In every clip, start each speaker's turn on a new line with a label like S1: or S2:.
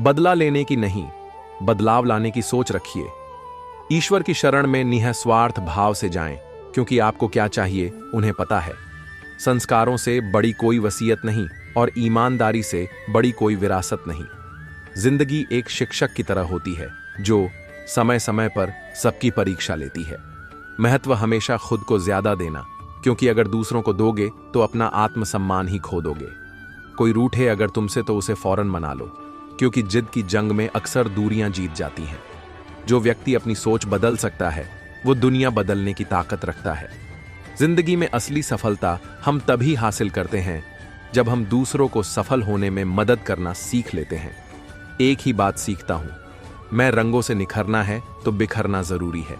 S1: बदला लेने की नहीं, बदलाव लाने की सोच रखिए। ईश्वर की शरण में निःस्वार्थ भाव से जाएं, क्योंकि आपको क्या चाहिए उन्हें पता है। संस्कारों से बड़ी कोई वसीयत नहीं और ईमानदारी से बड़ी कोई विरासत नहीं। जिंदगी एक शिक्षक की तरह होती है जो समय समय पर सबकी परीक्षा लेती है। महत्व हमेशा खुद को ज्यादा देना, क्योंकि अगर दूसरों को दोगे तो अपना आत्मसम्मान ही खो दोगे। कोई रूठे अगर तुमसे तो उसे फौरन मना लो, क्योंकि जिद की जंग में अक्सर दूरियां जीत जाती हैं। जो व्यक्ति अपनी सोच बदल सकता है वो दुनिया बदलने की ताकत रखता है। जिंदगी में असली सफलता हम तभी हासिल करते हैं जब हम दूसरों को सफल होने में मदद करना सीख लेते हैं। एक ही बात सीखता हूं, मैं रंगों से निखरना है तो बिखरना जरूरी है।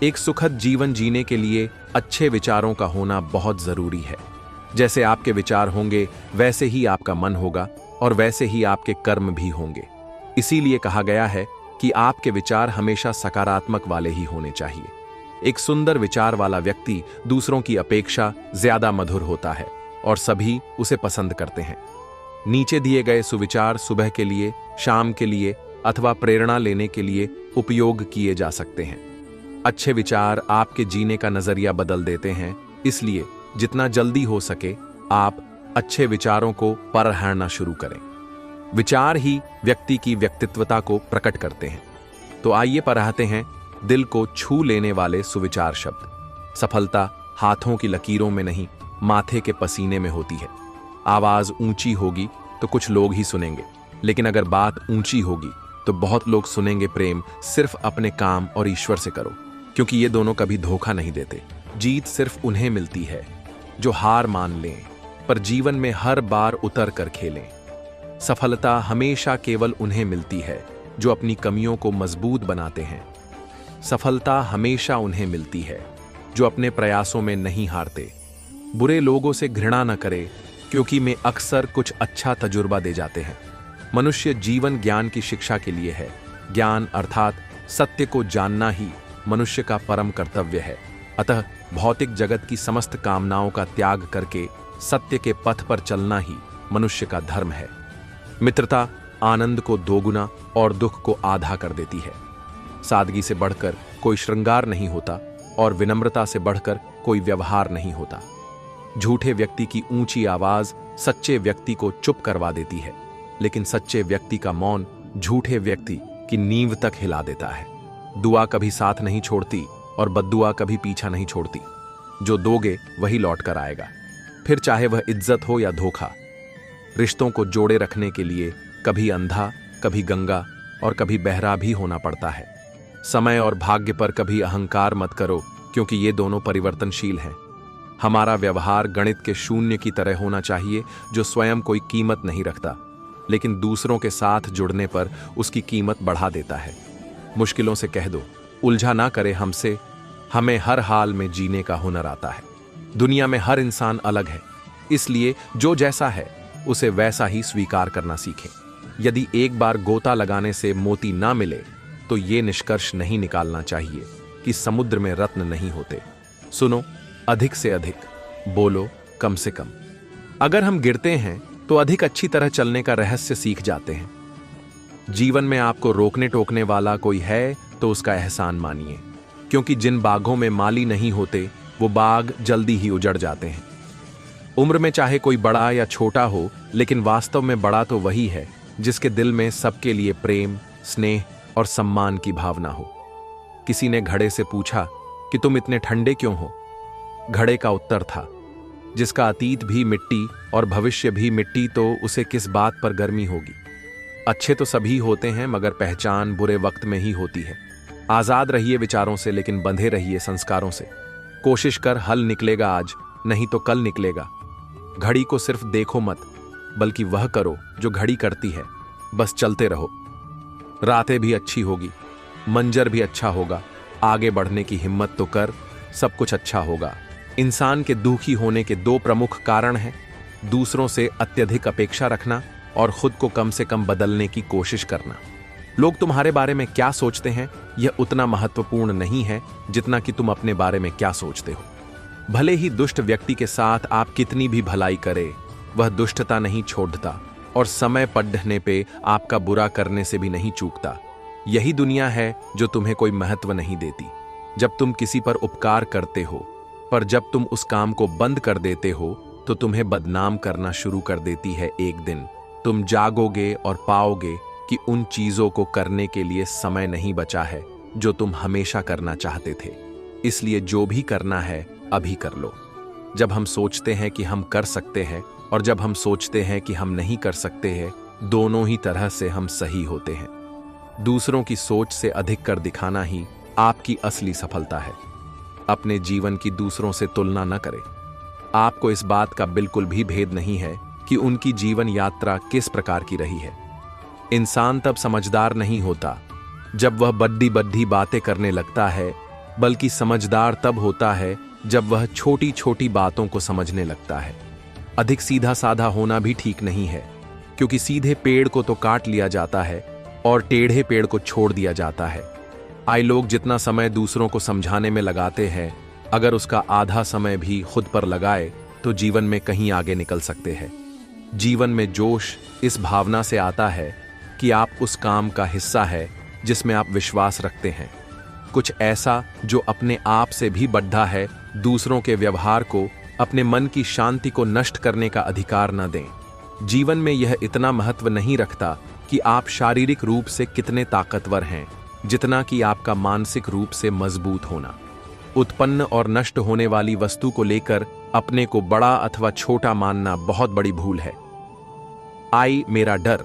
S1: एक सुखद जीवन जीने के लिए अच्छे विचारों का होना बहुत जरूरी है। जैसे आपके विचार होंगे वैसे ही आपका मन होगा और वैसे ही आपके कर्म भी होंगे। इसीलिए कहा गया है कि आपके विचार हमेशा सकारात्मक वाले ही होने चाहिए। एक सुंदर विचार वाला व्यक्ति दूसरों की अपेक्षा ज्यादा मधुर होता है और सभी उसे पसंद करते हैं। नीचे दिए गए सुविचार सुबह के लिए, शाम के लिए अथवा प्रेरणा लेने के लिए उपयोग किए जा सकते हैं। अच्छे विचार आपके जीने का नजरिया बदल देते हैं, इसलिए जितना जल्दी हो सके आप अच्छे विचारों को परहरना शुरू करें। विचार ही व्यक्ति की व्यक्तित्वता को प्रकट करते हैं। तो आइए पढ़ाते हैं दिल को छू लेने वाले सुविचार शब्द। सफलता हाथों की लकीरों में नहीं, माथे के पसीने में होती है। आवाज ऊंची होगी तो कुछ लोग ही सुनेंगे, लेकिन अगर बात ऊंची होगी तो बहुत लोग सुनेंगे। प्रेम सिर्फ अपने काम और ईश्वर से करो, क्योंकि ये दोनों कभी धोखा नहीं देते। जीत सिर्फ उन्हें मिलती है जो हार मान लें, पर जीवन में हर बार उतर कर खेलें। सफलता हमेशा केवल उन्हें मिलती है जो अपनी कमियों को मजबूत बनाते हैं। सफलता हमेशा उन्हें मिलती है जो अपने प्रयासों में नहीं हारते। बुरे लोगों से घृणा न करे, क्योंकि में अक्सर कुछ अच्छा तजुर्बा दे जाते हैं। मनुष्य जीवन ज्ञान की शिक्षा के लिए है। ज्ञान अर्थात सत्य को जानना ही मनुष्य का परम कर्तव्य है। अतः भौतिक जगत की समस्त कामनाओं का त्याग करके सत्य के पथ पर चलना ही मनुष्य का धर्म है। मित्रता आनंद को दोगुना और दुख को आधा कर देती है। सादगी से बढ़कर कोई श्रृंगार नहीं होता और विनम्रता से बढ़कर कोई व्यवहार नहीं होता। झूठे व्यक्ति की ऊंची आवाज सच्चे व्यक्ति को चुप करवा देती है, लेकिन सच्चे व्यक्ति का मौन झूठे व्यक्ति की नींव तक हिला देता है। दुआ कभी साथ नहीं छोड़ती और बद्दुआ कभी पीछा नहीं छोड़ती। जो दोगे वही लौट कर आएगा, फिर चाहे वह इज्जत हो या धोखा। रिश्तों को जोड़े रखने के लिए कभी अंधा, कभी गंगा और कभी बहरा भी होना पड़ता है। समय और भाग्य पर कभी अहंकार मत करो, क्योंकि ये दोनों परिवर्तनशील हैं। हमारा व्यवहार गणित के शून्य की तरह होना चाहिए, जो स्वयं कोई कीमत नहीं रखता, लेकिन दूसरों के साथ जुड़ने पर उसकी कीमत बढ़ा देता है। मुश्किलों से कह दो, उलझा ना करे हमसे, हमें हर हाल में जीने का हुनर आता है। दुनिया में हर इंसान अलग है, इसलिए जो जैसा है उसे वैसा ही स्वीकार करना सीखें। यदि एक बार गोता लगाने से मोती ना मिले तो ये निष्कर्ष नहीं निकालना चाहिए कि समुद्र में रत्न नहीं होते। सुनो अधिक से अधिक, बोलो कम से कम। अगर हम गिरते हैं तो अधिक अच्छी तरह चलने का रहस्य सीख जाते हैं। जीवन में आपको रोकने टोकने वाला कोई है तो उसका एहसान मानिए, क्योंकि जिन बागों में माली नहीं होते वो बाग जल्दी ही उजड़ जाते हैं। उम्र में चाहे कोई बड़ा या छोटा हो, लेकिन वास्तव में बड़ा तो वही है जिसके दिल में सबके लिए प्रेम, स्नेह और सम्मान की भावना हो। किसी ने घड़े से पूछा कि तुम इतने ठंडे क्यों हो? घड़े का उत्तर था, जिसका अतीत भी मिट्टी और भविष्य भी मिट्टी, तो उसे किस बात पर गर्मी होगी। अच्छे तो सभी होते हैं, मगर पहचान बुरे वक्त में ही होती है। आजाद रहिए विचारों से, लेकिन बंधे रहिए संस्कारों से। कोशिश कर, हल निकलेगा आज, नहीं तो कल निकलेगा। घड़ी को सिर्फ देखो मत, बल्कि वह करो जो घड़ी करती है। बस चलते रहो, रातें भी अच्छी होगी, मंजर भी अच्छा होगा। आगे बढ़ने की हिम्मत तो कर, सब कुछ अच्छा होगा। इंसान के दुखी होने के दो प्रमुख कारण हैं, दूसरों से अत्यधिक अपेक्षा रखना और खुद को कम से कम बदलने की कोशिश करना। लोग तुम्हारे बारे में क्या सोचते हैं यह उतना महत्वपूर्ण नहीं है जितना कि तुम अपने बारे में क्या सोचते हो। भले ही दुष्ट व्यक्ति के साथ आप कितनी भी भलाई करें, वह दुष्टता नहीं छोड़ता, और समय पढ़ने पे आपका बुरा करने से भी नहीं चूकता। यही दुनिया है जो तुम्हें कोई महत्व नहीं देती। जब तुम किसी पर उपकार करते हो, पर जब तुम उस काम को बंद कर देते हो तो तुम्हें बदनाम करना शुरू कर देती है। एक दिन तुम जागोगे और पाओगे कि उन चीजों को करने के लिए समय नहीं बचा है जो तुम हमेशा करना चाहते थे। इसलिए जो भी करना है अभी कर लो। जब हम सोचते हैं कि हम कर सकते हैं और जब हम सोचते हैं कि हम नहीं कर सकते हैं, दोनों ही तरह से हम सही होते हैं। दूसरों की सोच से अधिक कर दिखाना ही आपकी असली सफलता है। अपने जीवन की दूसरों से तुलना न करें। आपको इस बात का बिल्कुल भी भेद नहीं है कि उनकी जीवन यात्रा किस प्रकार की रही है। इंसान तब समझदार नहीं होता जब वह बड्डी बड्डी बातें करने लगता है, बल्कि समझदार तब होता है जब वह छोटी छोटी बातों को समझने लगता है। अधिक सीधा साधा होना भी ठीक नहीं है, क्योंकि सीधे पेड़ को तो काट लिया जाता है और टेढ़े पेड़ को छोड़ दिया जाता है। आए लोग जितना समय दूसरों को समझाने में लगाते हैं, अगर उसका आधा समय भी खुद पर लगाए तो जीवन में कहीं आगे निकल सकते हैं। जीवन में जोश इस भावना से आता है कि आप उस काम का हिस्सा है जिसमें आप विश्वास रखते हैं। कुछ ऐसा जो अपने आप से भी बढ़ा है। दूसरों के व्यवहार को, अपने मन की शांति को नष्ट करने का अधिकार न दें। जीवन में यह इतना महत्व नहीं रखता कि आप शारीरिक रूप से कितने ताकतवर हैं, जितना कि आपका मानसिक रूप से मजबूत होना। उत्पन्न और नष्ट होने वाली वस्तु को लेकर अपने को बड़ा अथवा छोटा मानना बहुत बड़ी भूल है। आई मेरा डर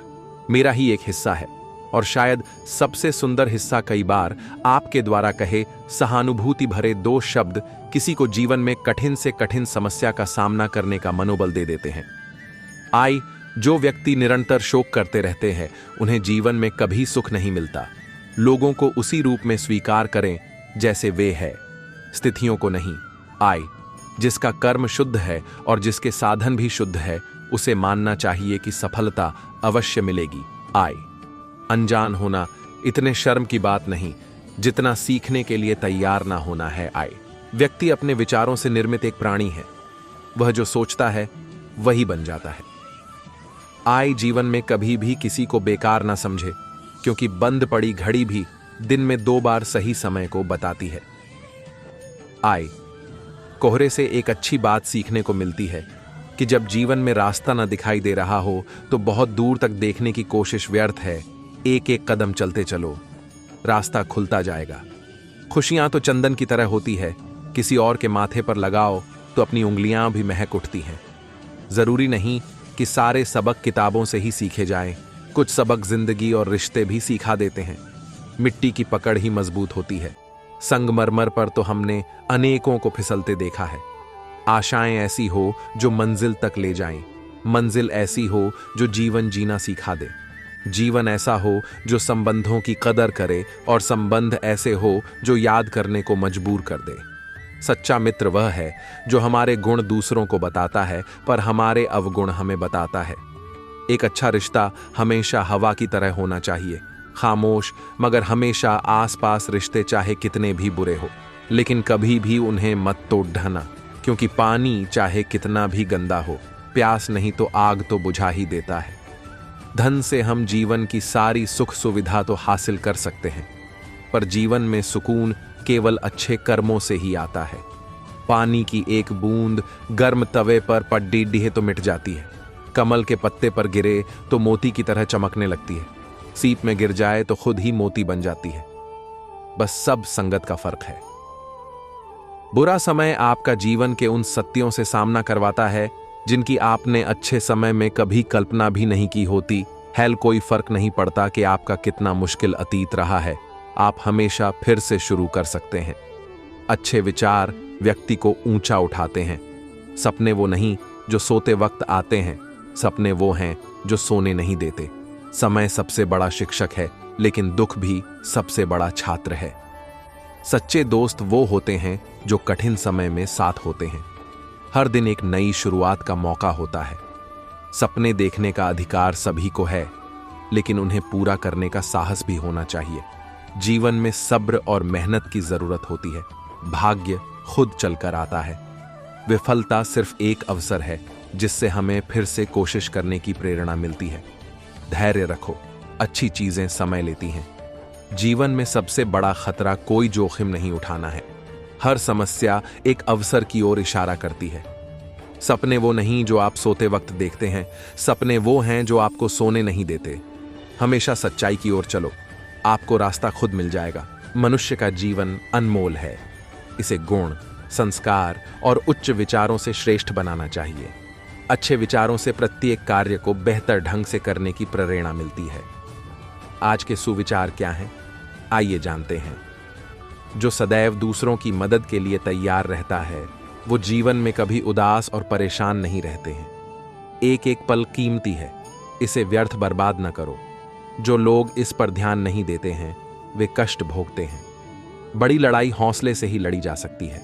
S1: मेरा ही एक हिस्सा है, और शायद सबसे सुंदर हिस्सा कई बार आपके द्वारा कहे सहानुभूति भरे दो शब्द किसी को जीवन में कठिन से कठिन समस्या का सामना करने का मनोबल दे देते हैं। आई जो व्यक्ति निरंतर शोक करते रहते हैं, उन्हें जीवन में कभी सुख नहीं मिलता। लोगों को उसी रूप में स्वीकार करें जैसे वे हैं, स्थितियों को नहीं। आई जिसका कर्म शुद्ध है और जिसके साधन भी शुद्ध है, उसे मानना चाहिए कि सफलता अवश्य मिलेगी। आई अनजान होना इतने शर्म की बात नहीं जितना सीखने के लिए तैयार ना होना है। आई व्यक्ति अपने विचारों से निर्मित एक प्राणी है। वह जो सोचता है वही बन जाता है। आई जीवन में कभी भी किसी को बेकार ना समझे, क्योंकि बंद पड़ी घड़ी भी दिन में 2 बार सही समय को बताती है। आई कोहरे से एक अच्छी बात सीखने को मिलती है कि जब जीवन में रास्ता न दिखाई दे रहा हो तो बहुत दूर तक देखने की कोशिश व्यर्थ है। एक एक कदम चलते चलो, रास्ता खुलता जाएगा। खुशियां तो चंदन की तरह होती है, किसी और के माथे पर लगाओ तो अपनी उंगलियां भी महक उठती हैं। जरूरी नहीं कि सारे सबक किताबों से ही सीखे जाएं, कुछ सबक जिंदगी और रिश्ते भी सिखा देते हैं। मिट्टी की पकड़ ही मजबूत होती है। संगमरमर पर तो हमने अनेकों को फिसलते देखा है। आशाएं ऐसी हो जो मंजिल तक ले जाएं, मंजिल ऐसी हो जो जीवन जीना सिखा दे, जीवन ऐसा हो जो संबंधों की कदर करे और संबंध ऐसे हो जो याद करने को मजबूर कर दे। सच्चा मित्र वह है जो हमारे गुण दूसरों को बताता है पर हमारे अवगुण हमें बताता है। एक अच्छा रिश्ता हमेशा हवा की तरह होना चाहिए, खामोश मगर हमेशा आसपास रिश्ते चाहे कितने भी बुरे हो, लेकिन कभी भी उन्हें मत तोड़ ढाना, क्योंकि पानी चाहे कितना भी गंदा हो, प्यास नहीं तो आग तो बुझा ही देता है। धन से हम जीवन की सारी सुख सुविधा तो हासिल कर सकते हैं, पर जीवन में सुकून केवल अच्छे कर्मों से ही आता है। पानी की एक बूंद गर्म तवे पर पड्डी डिहे तो मिट जाती है, कमल के पत्ते पर गिरे तो मोती की तरह चमकने लगती है, सीप में गिर जाए तो खुद ही मोती बन जाती है। बस सब संगत का फर्क है। बुरा समय आपका जीवन के उन सत्यों से सामना करवाता है जिनकी आपने अच्छे समय में कभी कल्पना भी नहीं की होती। हेल कोई फर्क नहीं पड़ता कि आपका कितना मुश्किल अतीत रहा है, आप हमेशा फिर से शुरू कर सकते हैं। अच्छे विचार व्यक्ति को ऊंचा उठाते हैं। सपने वो नहीं जो सोते वक्त आते हैं, सपने वो हैं जो सोने नहीं देते। समय सबसे बड़ा शिक्षक है, लेकिन दुख भी सबसे बड़ा छात्र है। सच्चे दोस्त वो होते हैं जो कठिन समय में साथ होते हैं। हर दिन एक नई शुरुआत का मौका होता है। सपने देखने का अधिकार सभी को है, लेकिन उन्हें पूरा करने का साहस भी होना चाहिए। जीवन में सब्र और मेहनत की जरूरत होती है। भाग्य खुद चलकर आता है। विफलता सिर्फ एक अवसर है जिससे हमें फिर से कोशिश करने की प्रेरणा मिलती है। धैर्य रखो, अच्छी चीजें समय लेती हैं। जीवन में सबसे बड़ा खतरा कोई जोखिम नहीं उठाना है। हर समस्या एक अवसर की ओर इशारा करती है। सपने वो नहीं जो आप सोते वक्त देखते हैं, सपने वो हैं जो आपको सोने नहीं देते। हमेशा सच्चाई की ओर चलो, आपको रास्ता खुद मिल जाएगा। मनुष्य का जीवन अनमोल है, इसे गुण, संस्कार और उच्च विचारों से श्रेष्ठ बनाना चाहिए। अच्छे विचारों से प्रत्येक कार्य को बेहतर ढंग से करने की प्रेरणा मिलती है। आज के सुविचार क्या हैं? आइए जानते हैं। जो सदैव दूसरों की मदद के लिए तैयार रहता है, वो जीवन में कभी उदास और परेशान नहीं रहते हैं। एक एक पल कीमती है, इसे व्यर्थ बर्बाद न करो। जो लोग इस पर ध्यान नहीं देते हैं, वे कष्ट भोगते हैं। बड़ी लड़ाई हौसले से ही लड़ी जा सकती है।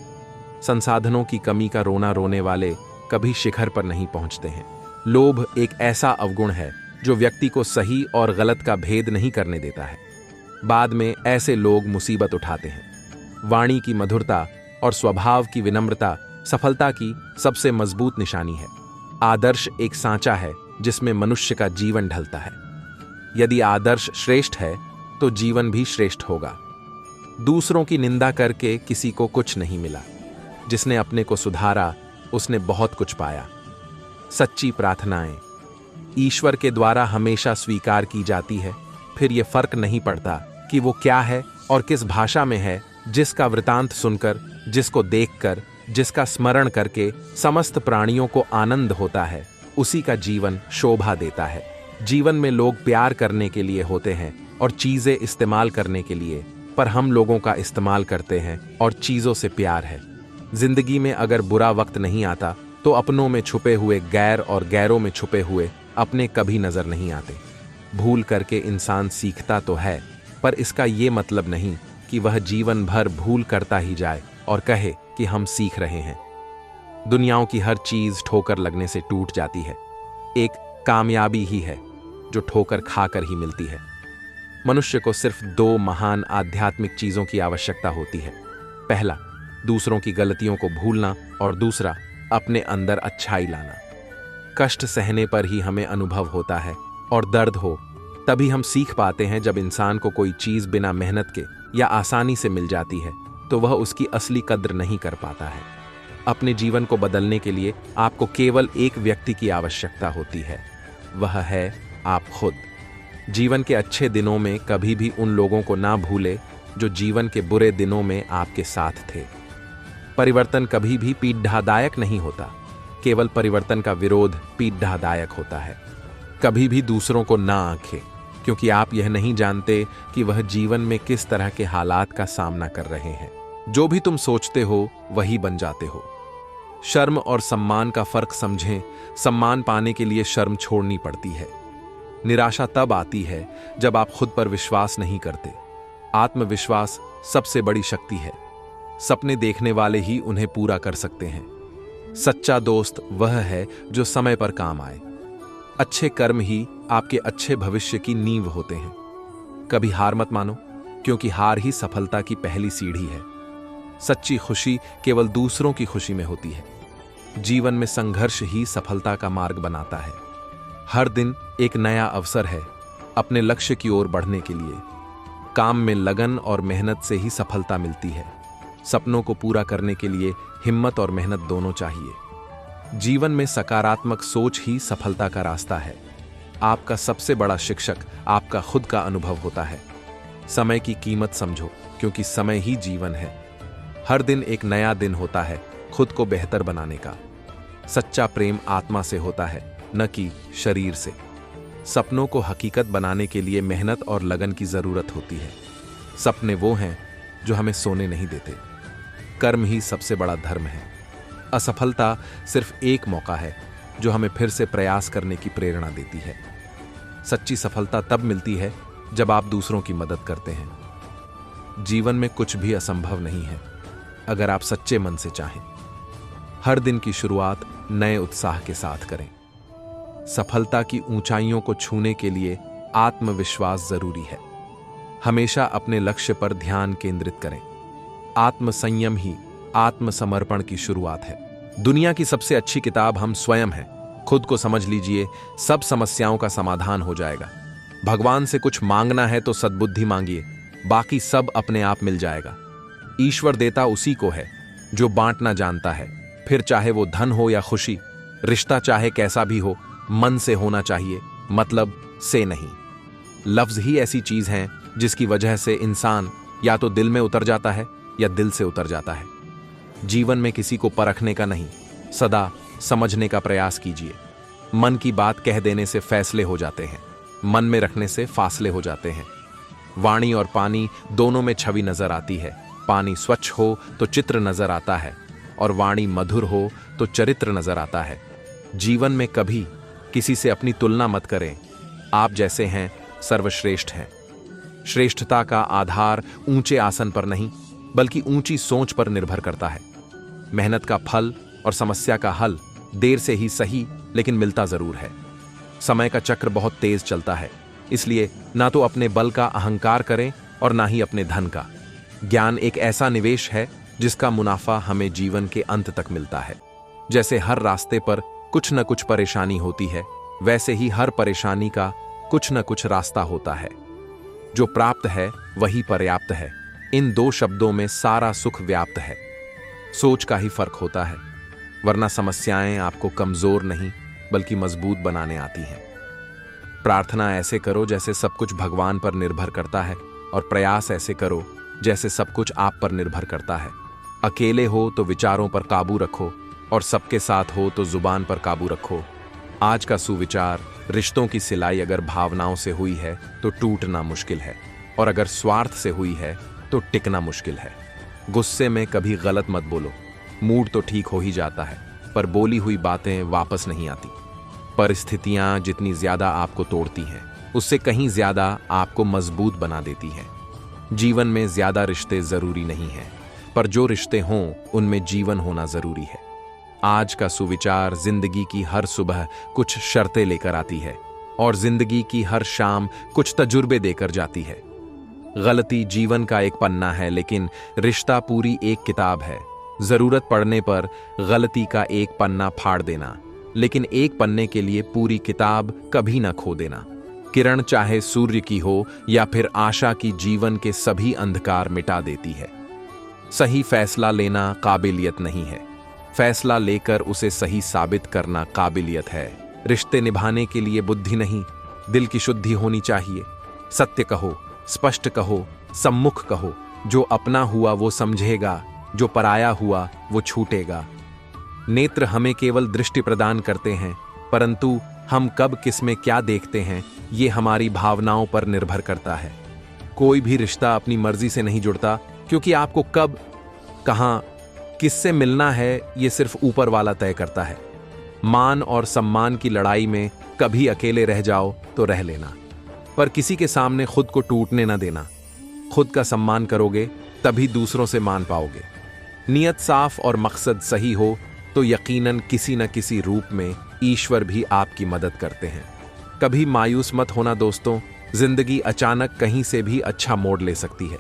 S1: संसाधनों की कमी का रोना रोने वाले कभी शिखर पर नहीं पहुंचते हैं। लोभ एक ऐसा अवगुण है जो व्यक्ति को सही और गलत का भेद नहीं करने देता है। बाद में ऐसे लोग मुसीबत उठाते हैं। वाणी की मधुरता और स्वभाव की विनम्रता सफलता की सबसे मजबूत निशानी है। आदर्श एक सांचा है जिसमें मनुष्य का जीवन ढलता है। यदि आदर्श श्रेष्ठ है तो जीवन भी श्रेष्ठ होगा। दूसरों की निंदा करके किसी को कुछ नहीं मिला। जिसने अपने को सुधारा, उसने बहुत कुछ पाया। सच्ची प्रार्थनाएं ईश्वर के द्वारा हमेशा स्वीकार की जाती है। फिर यह फर्क नहीं पड़ता कि वो क्या है और किस भाषा में है। जिसका वृतांत सुनकर, जिसको देखकर, जिसका स्मरण करके समस्त प्राणियों को आनंद होता है, उसी का जीवन शोभा देता है। जीवन में लोग प्यार करने के लिए होते हैं और चीजें इस्तेमाल करने के लिए, पर हम लोगों का इस्तेमाल करते हैं और चीजों से प्यार है। जिंदगी में अगर बुरा वक्त नहीं आता तो अपनों में छुपे हुए गैर और गैरों में छुपे हुए अपने कभी नजर नहीं आते। भूल करके इंसान सीखता तो है, पर इसका ये मतलब नहीं कि वह जीवन भर भूल करता ही जाए और कहे कि हम सीख रहे हैं। दुनियाओं की हर चीज ठोकर लगने से टूट जाती है। एक कामयाबी ही है जो ठोकर खाकर ही मिलती है। मनुष्य को सिर्फ दो महान आध्यात्मिक चीजों की आवश्यकता होती है। पहला, दूसरों की गलतियों को भूलना, और दूसरा, अपने अंदर अच्छाई लाना। कष्ट सहने पर ही हमें अनुभव होता है, और दर्द हो तभी हम सीख पाते हैं। जब इंसान को कोई चीज बिना मेहनत के या आसानी से मिल जाती है तो वह उसकी असली कद्र नहीं कर पाता है। अपने जीवन को बदलने के लिए आपको केवल एक व्यक्ति की आवश्यकता होती है, वह है आप खुद। जीवन के अच्छे दिनों में कभी भी उन लोगों को ना भूले जो जीवन के बुरे दिनों में आपके साथ थे। परिवर्तन कभी भी पीड़ादायक नहीं होता, केवल परिवर्तन का विरोध पीड़ादायक होता है। कभी भी दूसरों को ना आंखें, क्योंकि आप यह नहीं जानते कि वह जीवन में किस तरह के हालात का सामना कर रहे हैं। जो भी तुम सोचते हो वही बन जाते हो। शर्म और सम्मान का फर्क समझें। सम्मान पाने के लिए शर्म छोड़नी पड़ती है। निराशा तब आती है जब आप खुद पर विश्वास नहीं करते। आत्मविश्वास सबसे बड़ी शक्ति है। सपने देखने वाले ही उन्हें पूरा कर सकते हैं। सच्चा दोस्त वह है जो समय पर काम आए। अच्छे कर्म ही आपके अच्छे भविष्य की नींव होते हैं। कभी हार मत मानो, क्योंकि हार ही सफलता की पहली सीढ़ी है। सच्ची खुशी केवल दूसरों की खुशी में होती है। जीवन में संघर्ष ही सफलता का मार्ग बनाता है। हर दिन एक नया अवसर है अपने लक्ष्य की ओर बढ़ने के लिए। काम में लगन और मेहनत से ही सफलता मिलती है। सपनों को पूरा करने के लिए हिम्मत और मेहनत दोनों चाहिए। जीवन में सकारात्मक सोच ही सफलता का रास्ता है। आपका सबसे बड़ा शिक्षक आपका खुद का अनुभव होता है। समय की कीमत समझो, क्योंकि समय ही जीवन है। हर दिन एक नया दिन होता है खुद को बेहतर बनाने का। सच्चा प्रेम आत्मा से होता है, न कि शरीर से। सपनों को हकीकत बनाने के लिए मेहनत और लगन की जरूरत होती है। सपने वो हैं जो हमें सोने नहीं देते। कर्म ही सबसे बड़ा धर्म है। असफलता सिर्फ एक मौका है जो हमें फिर से प्रयास करने की प्रेरणा देती है। सच्ची सफलता तब मिलती है जब आप दूसरों की मदद करते हैं। जीवन में कुछ भी असंभव नहीं है अगर आप सच्चे मन से चाहें। हर दिन की शुरुआत नए उत्साह के साथ करें। सफलता की ऊंचाइयों को छूने के लिए आत्मविश्वास जरूरी है। हमेशा अपने लक्ष्य पर ध्यान केंद्रित करें। आत्मसंयम ही आत्मसमर्पण की शुरुआत है। दुनिया की सबसे अच्छी किताब हम स्वयं हैं। खुद को समझ लीजिए, सब समस्याओं का समाधान हो जाएगा। भगवान से कुछ मांगना है तो सद्बुद्धि मांगिए, बाकी सब अपने आप मिल जाएगा। ईश्वर देता उसी को है जो बांटना जानता है, फिर चाहे वो धन हो या खुशी, रिश्ता चाहे कैसा भी हो, मन से होना चाहिए, मतलब से नहीं। लफ्ज ही ऐसी चीज हैं जिसकी वजह से इंसान या तो दिल में उतर जाता है या दिल से उतर जाता है। जीवन में किसी को परखने का नहीं, सदा समझने का प्रयास कीजिए। मन की बात कह देने से फैसले हो जाते हैं, मन में रखने से फासले हो जाते हैं। वाणी और पानी दोनों में छवि नजर आती है। पानी स्वच्छ हो तो चित्र नजर आता है, और वाणी मधुर हो तो चरित्र नजर आता है। जीवन में कभी किसी से अपनी तुलना मत करें। आप जैसे हैं सर्वश्रेष्ठ हैं। श्रेष्ठता का आधार ऊंचे आसन पर नहीं, बल्कि ऊंची सोच पर निर्भर करता है। मेहनत का फल और समस्या का हल देर से ही सही, लेकिन मिलता जरूर है। समय का चक्र बहुत तेज चलता है, इसलिए ना तो अपने बल का अहंकार करें और ना ही अपने धन का। ज्ञान एक ऐसा निवेश है जिसका मुनाफा हमें जीवन के अंत तक मिलता है। जैसे हर रास्ते पर कुछ न कुछ परेशानी होती है, वैसे ही हर परेशानी का कुछ न कुछ रास्ता होता है। जो प्राप्त है वही पर्याप्त है। इन दो शब्दों में सारा सुख व्याप्त है। सोच का ही फर्क होता है, वरना समस्याएं आपको कमजोर नहीं बल्कि मजबूत बनाने आती हैं। प्रार्थना ऐसे करो जैसे सब कुछ भगवान पर निर्भर करता है, और प्रयास ऐसे करो जैसे सब कुछ आप पर निर्भर करता है। अकेले हो तो विचारों पर काबू रखो, और सबके साथ हो तो जुबान पर काबू रखो। आज का सुविचार, रिश्तों की सिलाई अगर भावनाओं से हुई है तो टूटना मुश्किल है, और अगर स्वार्थ से हुई है तो टिकना मुश्किल है। गुस्से में कभी गलत मत बोलो। मूड तो ठीक हो ही जाता है, पर बोली हुई बातें वापस नहीं आती। परिस्थितियां जितनी ज्यादा आपको तोड़ती हैं, उससे कहीं ज्यादा आपको मजबूत बना देती हैं। जीवन में ज्यादा रिश्ते जरूरी नहीं हैं, पर जो रिश्ते हों उनमें जीवन होना जरूरी है। आज का सुविचार, जिंदगी की हर सुबह कुछ शर्तें लेकर आती है, और जिंदगी की हर शाम कुछ तजुर्बे देकर जाती है। गलती जीवन का एक पन्ना है, लेकिन रिश्ता पूरी एक किताब है। जरूरत पड़ने पर गलती का एक पन्ना फाड़ देना, लेकिन एक पन्ने के लिए पूरी किताब कभी ना खो देना। किरण चाहे सूर्य की हो या फिर आशा की, जीवन के सभी अंधकार मिटा देती है। सही फैसला लेना काबिलियत नहीं है, फैसला लेकर उसे सही साबित करना काबिलियत है। रिश्ते निभाने के लिए बुद्धि नहीं, दिल की शुद्धि होनी चाहिए। सत्य कहो, स्पष्ट कहो, सम्मुख कहो। जो अपना हुआ वो समझेगा, जो पराया हुआ वो छूटेगा। नेत्र हमें केवल दृष्टि प्रदान करते हैं, परंतु हम कब किस में क्या देखते हैं ये हमारी भावनाओं पर निर्भर करता है। कोई भी रिश्ता अपनी मर्जी से नहीं जुड़ता, क्योंकि आपको कब, कहां, किससे मिलना है ये सिर्फ ऊपर वाला तय करता है। मान और सम्मान की लड़ाई में कभी अकेले रह जाओ तो रह लेना, पर किसी के सामने खुद को टूटने ना देना। खुद का सम्मान करोगे तभी दूसरों से मान पाओगे। नियत साफ और मकसद सही हो तो यकीनन किसी न किसी रूप में ईश्वर भी आपकी मदद करते हैं। कभी मायूस मत होना दोस्तों, जिंदगी अचानक कहीं से भी अच्छा मोड़ ले सकती है।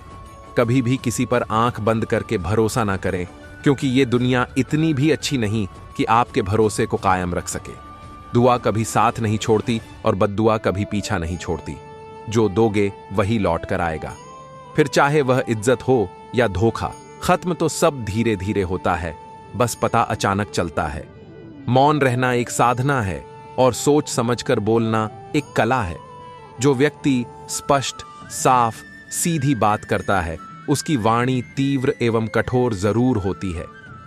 S1: कभी भी किसी पर आंख बंद करके भरोसा ना करें, क्योंकि ये दुनिया इतनी भी अच्छी नहीं कि आपके भरोसे को कायम रख सके। दुआ कभी साथ नहीं छोड़ती और बद्दुआ कभी पीछा नहीं छोड़ती। जो दोगे वही लौट कर आएगा, फिर चाहे वह इज्जत हो या धोखा। खत्म तो सब धीरे धीरे होता है, बस पता अचानक चलता है। मौन रहना एक साधना है, और सोच समझकर बोलना एक कला है। जो व्यक्ति स्पष्ट, साफ, सीधी बात करता है, उसकी वाणी तीव्र एवं कठोर जरूर होती है,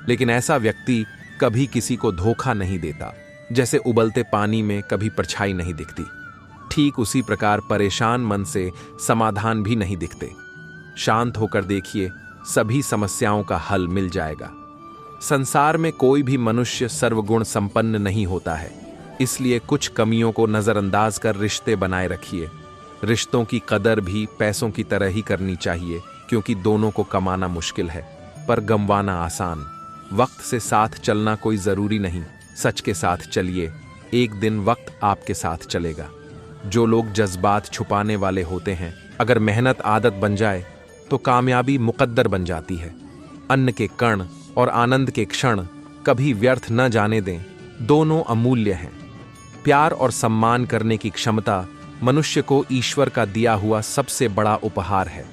S1: लेकिन ऐसा व्यक्ति कभी किसी को धोखा नहीं देता। जैसे उबलते पानी में कभी परछाई नहीं दिखती, ठीक उसी प्रकार परेशान मन से समाधान भी नहीं दिखते। शांत होकर देखिए, सभी समस्याओं का हल मिल जाएगा। संसार में कोई भी मनुष्य सर्वगुण संपन्न नहीं होता है, इसलिए कुछ कमियों को नजरअंदाज कर रिश्ते बनाए रखिए। रिश्तों की कदर भी पैसों की तरह ही करनी चाहिए, क्योंकि दोनों को कमाना मुश्किल है पर गंवाना आसान। वक्त से साथ चलना कोई जरूरी नहीं, सच के साथ चलिए, एक दिन वक्त आपके साथ चलेगा। जो लोग जज्बात छुपाने वाले होते हैं, अगर मेहनत आदत बन जाए तो कामयाबी मुकद्दर बन जाती है। अन्न के कण और आनंद के क्षण कभी व्यर्थ न जाने दें, दोनों अमूल्य हैं। प्यार और सम्मान करने की क्षमता मनुष्य को ईश्वर का दिया हुआ सबसे बड़ा उपहार है।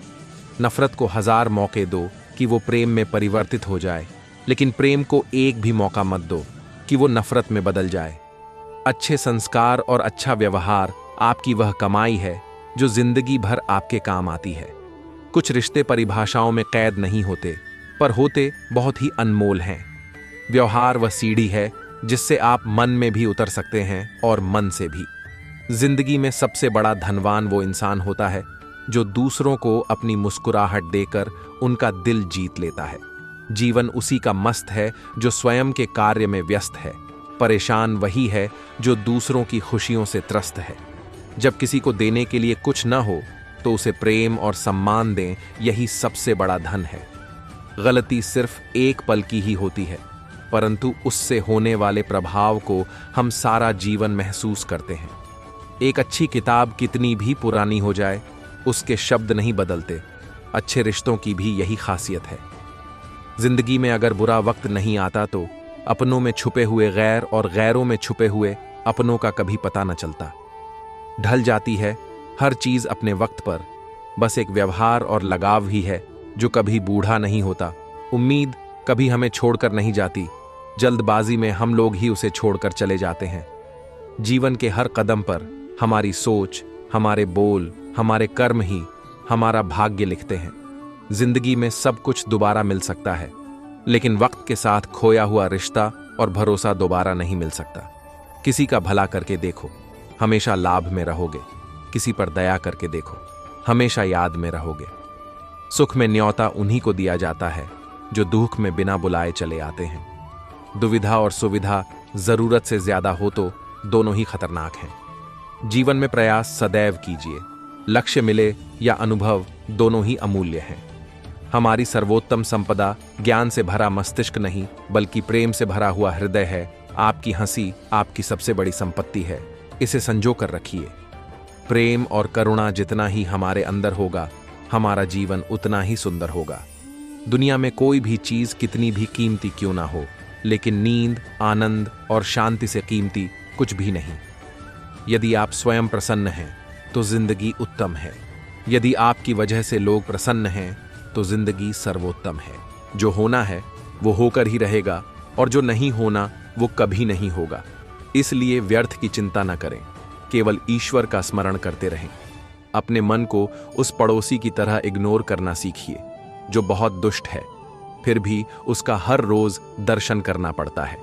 S1: नफरत को 1000 मौके दो कि वो प्रेम में परिवर्तित हो जाए, लेकिन प्रेम को एक भी मौका मत दो कि वो नफरत में बदल जाए। अच्छे संस्कार और अच्छा व्यवहार आपकी वह कमाई है जो जिंदगी भर आपके काम आती है। कुछ रिश्ते परिभाषाओं में कैद नहीं होते, पर होते बहुत ही अनमोल हैं। व्यवहार वह सीढ़ी है जिससे आप मन में भी उतर सकते हैं और मन से भी। जिंदगी में सबसे बड़ा धनवान वो इंसान होता है जो दूसरों को अपनी मुस्कुराहट देकर उनका दिल जीत लेता है। जीवन उसी का मस्त है जो स्वयं के कार्य में व्यस्त है। परेशान वही है जो दूसरों की खुशियों से त्रस्त है। जब किसी को देने के लिए कुछ न हो तो उसे प्रेम और सम्मान दें, यही सबसे बड़ा धन है। गलती सिर्फ एक पल की ही होती है, परंतु उससे होने वाले प्रभाव को हम सारा जीवन महसूस करते हैं। एक अच्छी किताब कितनी भी पुरानी हो जाए, उसके शब्द नहीं बदलते। अच्छे रिश्तों की भी यही खासियत है। जिंदगी में अगर बुरा वक्त नहीं आता तो अपनों में छुपे हुए गैर और गैरों में छुपे हुए अपनों का कभी पता न चलता। ढल जाती है हर चीज अपने वक्त पर, बस एक व्यवहार और लगाव ही है जो कभी बूढ़ा नहीं होता। उम्मीद कभी हमें छोड़कर नहीं जाती, जल्दबाजी में हम लोग ही उसे छोड़कर चले जाते हैं। जीवन के हर कदम पर हमारी सोच, हमारे बोल, हमारे कर्म ही हमारा भाग्य लिखते हैं। जिंदगी में सब कुछ दोबारा मिल सकता है, लेकिन वक्त के साथ खोया हुआ रिश्ता और भरोसा दोबारा नहीं मिल सकता। किसी का भला करके देखो, हमेशा लाभ में रहोगे। किसी पर दया करके देखो, हमेशा याद में रहोगे। सुख में न्योता उन्हीं को दिया जाता है जो दुख में बिना बुलाए चले आते हैं। दुविधा और सुविधा जरूरत से ज्यादा हो तो दोनों ही खतरनाक हैं। जीवन में प्रयास सदैव कीजिए। लक्ष्य मिले या अनुभव, दोनों ही अमूल्य हैं। हमारी सर्वोत्तम संपदा ज्ञान से भरा मस्तिष्क नहीं, बल्कि प्रेम से भरा हुआ हृदय है। आपकी हंसी आपकी सबसे बड़ी संपत्ति है, इसे संजो कर रखिए। प्रेम और करुणा जितना ही हमारे अंदर होगा, हमारा जीवन उतना ही सुंदर होगा। दुनिया में कोई भी चीज कितनी भी कीमती क्यों ना हो, लेकिन नींद, आनंद और शांति से कीमती कुछ भी नहीं। यदि आप स्वयं प्रसन्न हैं तो जिंदगी उत्तम है। यदि आपकी वजह से लोग प्रसन्न हैं तो जिंदगी सर्वोत्तम है। जो होना है वो होकर ही रहेगा, और जो नहीं होना वो कभी नहीं होगा। इसलिए व्यर्थ की चिंता न करें, केवल ईश्वर का स्मरण करते रहें। अपने मन को उस पड़ोसी की तरह इग्नोर करना सीखिए जो बहुत दुष्ट है, फिर भी उसका हर रोज दर्शन करना पड़ता है।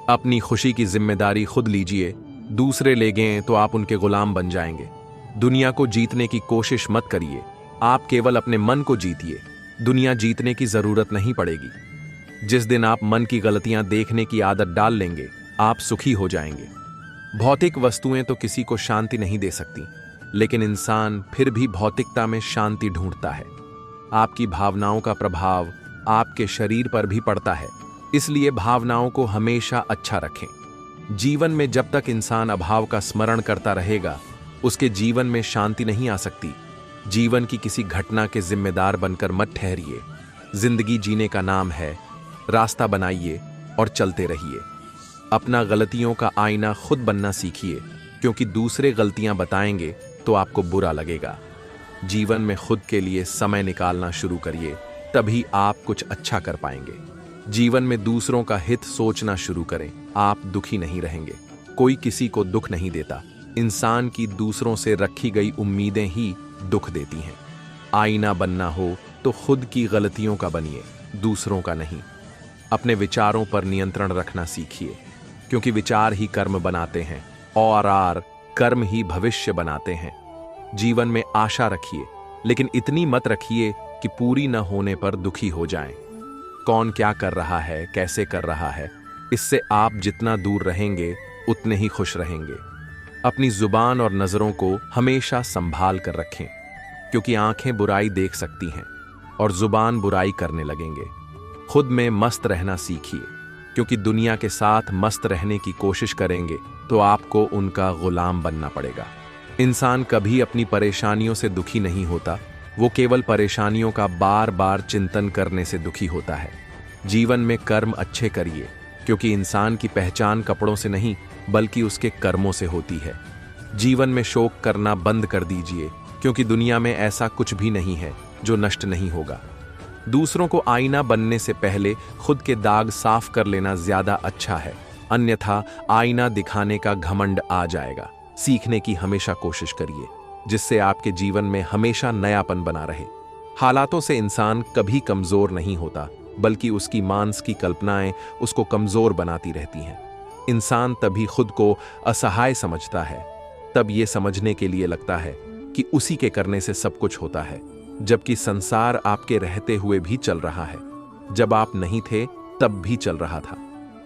S1: अपनी खुशी की जिम्मेदारी खुद लीजिए, दूसरे ले गए तो आप उनके गुलाम बन जाएंगे। दुनिया को जीतने की कोशिश मत करिए, आप केवल अपने मन को जीतिए। दुनिया जीतने की जरूरत नहीं पड़ेगी। जिस दिन आप मन की गलतियां देखने की आदत डाल लेंगे, आप सुखी हो जाएंगे। भौतिक वस्तुएं तो किसी को शांति नहीं दे सकती, लेकिन इंसान फिर भी भौतिकता में शांति ढूंढता है। आपकी भावनाओं का प्रभाव आपके शरीर पर भी पड़ता है, इसलिए भावनाओं को हमेशा अच्छा रखें। जीवन में जब तक इंसान अभाव का स्मरण करता रहेगा, उसके जीवन में शांति नहीं आ सकती। जीवन की किसी घटना के जिम्मेदार बनकर मत ठहरिए। जिंदगी जीने का नाम है, रास्ता बनाइए और चलते रहिए। अपना गलतियों का आईना खुद बनना सीखिए, क्योंकि दूसरे गलतियां बताएंगे तो आपको बुरा लगेगा। जीवन में खुद के लिए समय निकालना शुरू करिए, तभी आप कुछ अच्छा कर पाएंगे। जीवन में दूसरों का हित सोचना शुरू करें, आप दुखी नहीं रहेंगे। कोई किसी को दुख नहीं देता, इंसान की दूसरों से रखी गई उम्मीदें ही दुख देती हैं। आईना बनना हो तो खुद की गलतियों का बनिए, दूसरों का नहीं। अपने विचारों पर नियंत्रण रखना सीखिए, क्योंकि विचार ही कर्म बनाते हैं और कर्म ही भविष्य बनाते हैं। जीवन में आशा रखिए, लेकिन इतनी मत रखिए कि पूरी न होने पर दुखी हो जाएं। कौन क्या कर रहा है, कैसे कर रहा है, इससे आप जितना दूर रहेंगे उतने ही खुश रहेंगे। अपनी जुबान और नजरों को हमेशा संभाल कर रखें, क्योंकि आंखें बुराई देख सकती हैं और जुबान बुराई करने लगेंगे। खुद में मस्त रहना सीखिए, क्योंकि दुनिया के साथ मस्त रहने की कोशिश करेंगे तो आपको उनका गुलाम बनना पड़ेगा। इंसान कभी अपनी परेशानियों से दुखी नहीं होता, वो केवल परेशानियों का बार बार चिंतन करने से दुखी होता है। जीवन में कर्म अच्छे करिए, क्योंकि इंसान की पहचान कपड़ों से नहीं बल्कि उसके कर्मों से होती है। जीवन में शोक करना बंद कर दीजिए, क्योंकि दुनिया में ऐसा कुछ भी नहीं है जो नष्ट नहीं होगा। दूसरों को आईना बनने से पहले खुद के दाग साफ कर लेना ज्यादा अच्छा है, अन्यथा आईना दिखाने का घमंड आ जाएगा। सीखने की हमेशा कोशिश करिए, जिससे आपके जीवन में हमेशा नयापन बना रहे। हालातों से इंसान कभी कमजोर नहीं होता, बल्कि उसकी मांस की कल्पनाएं उसको कमजोर बनाती रहती हैं। इंसान तभी खुद को असहाय समझता है, तब ये समझने के लिए लगता है कि उसी के करने से सब कुछ होता है, जबकि संसार आपके रहते हुए भी चल रहा है। जब आप नहीं थे तब भी चल रहा था।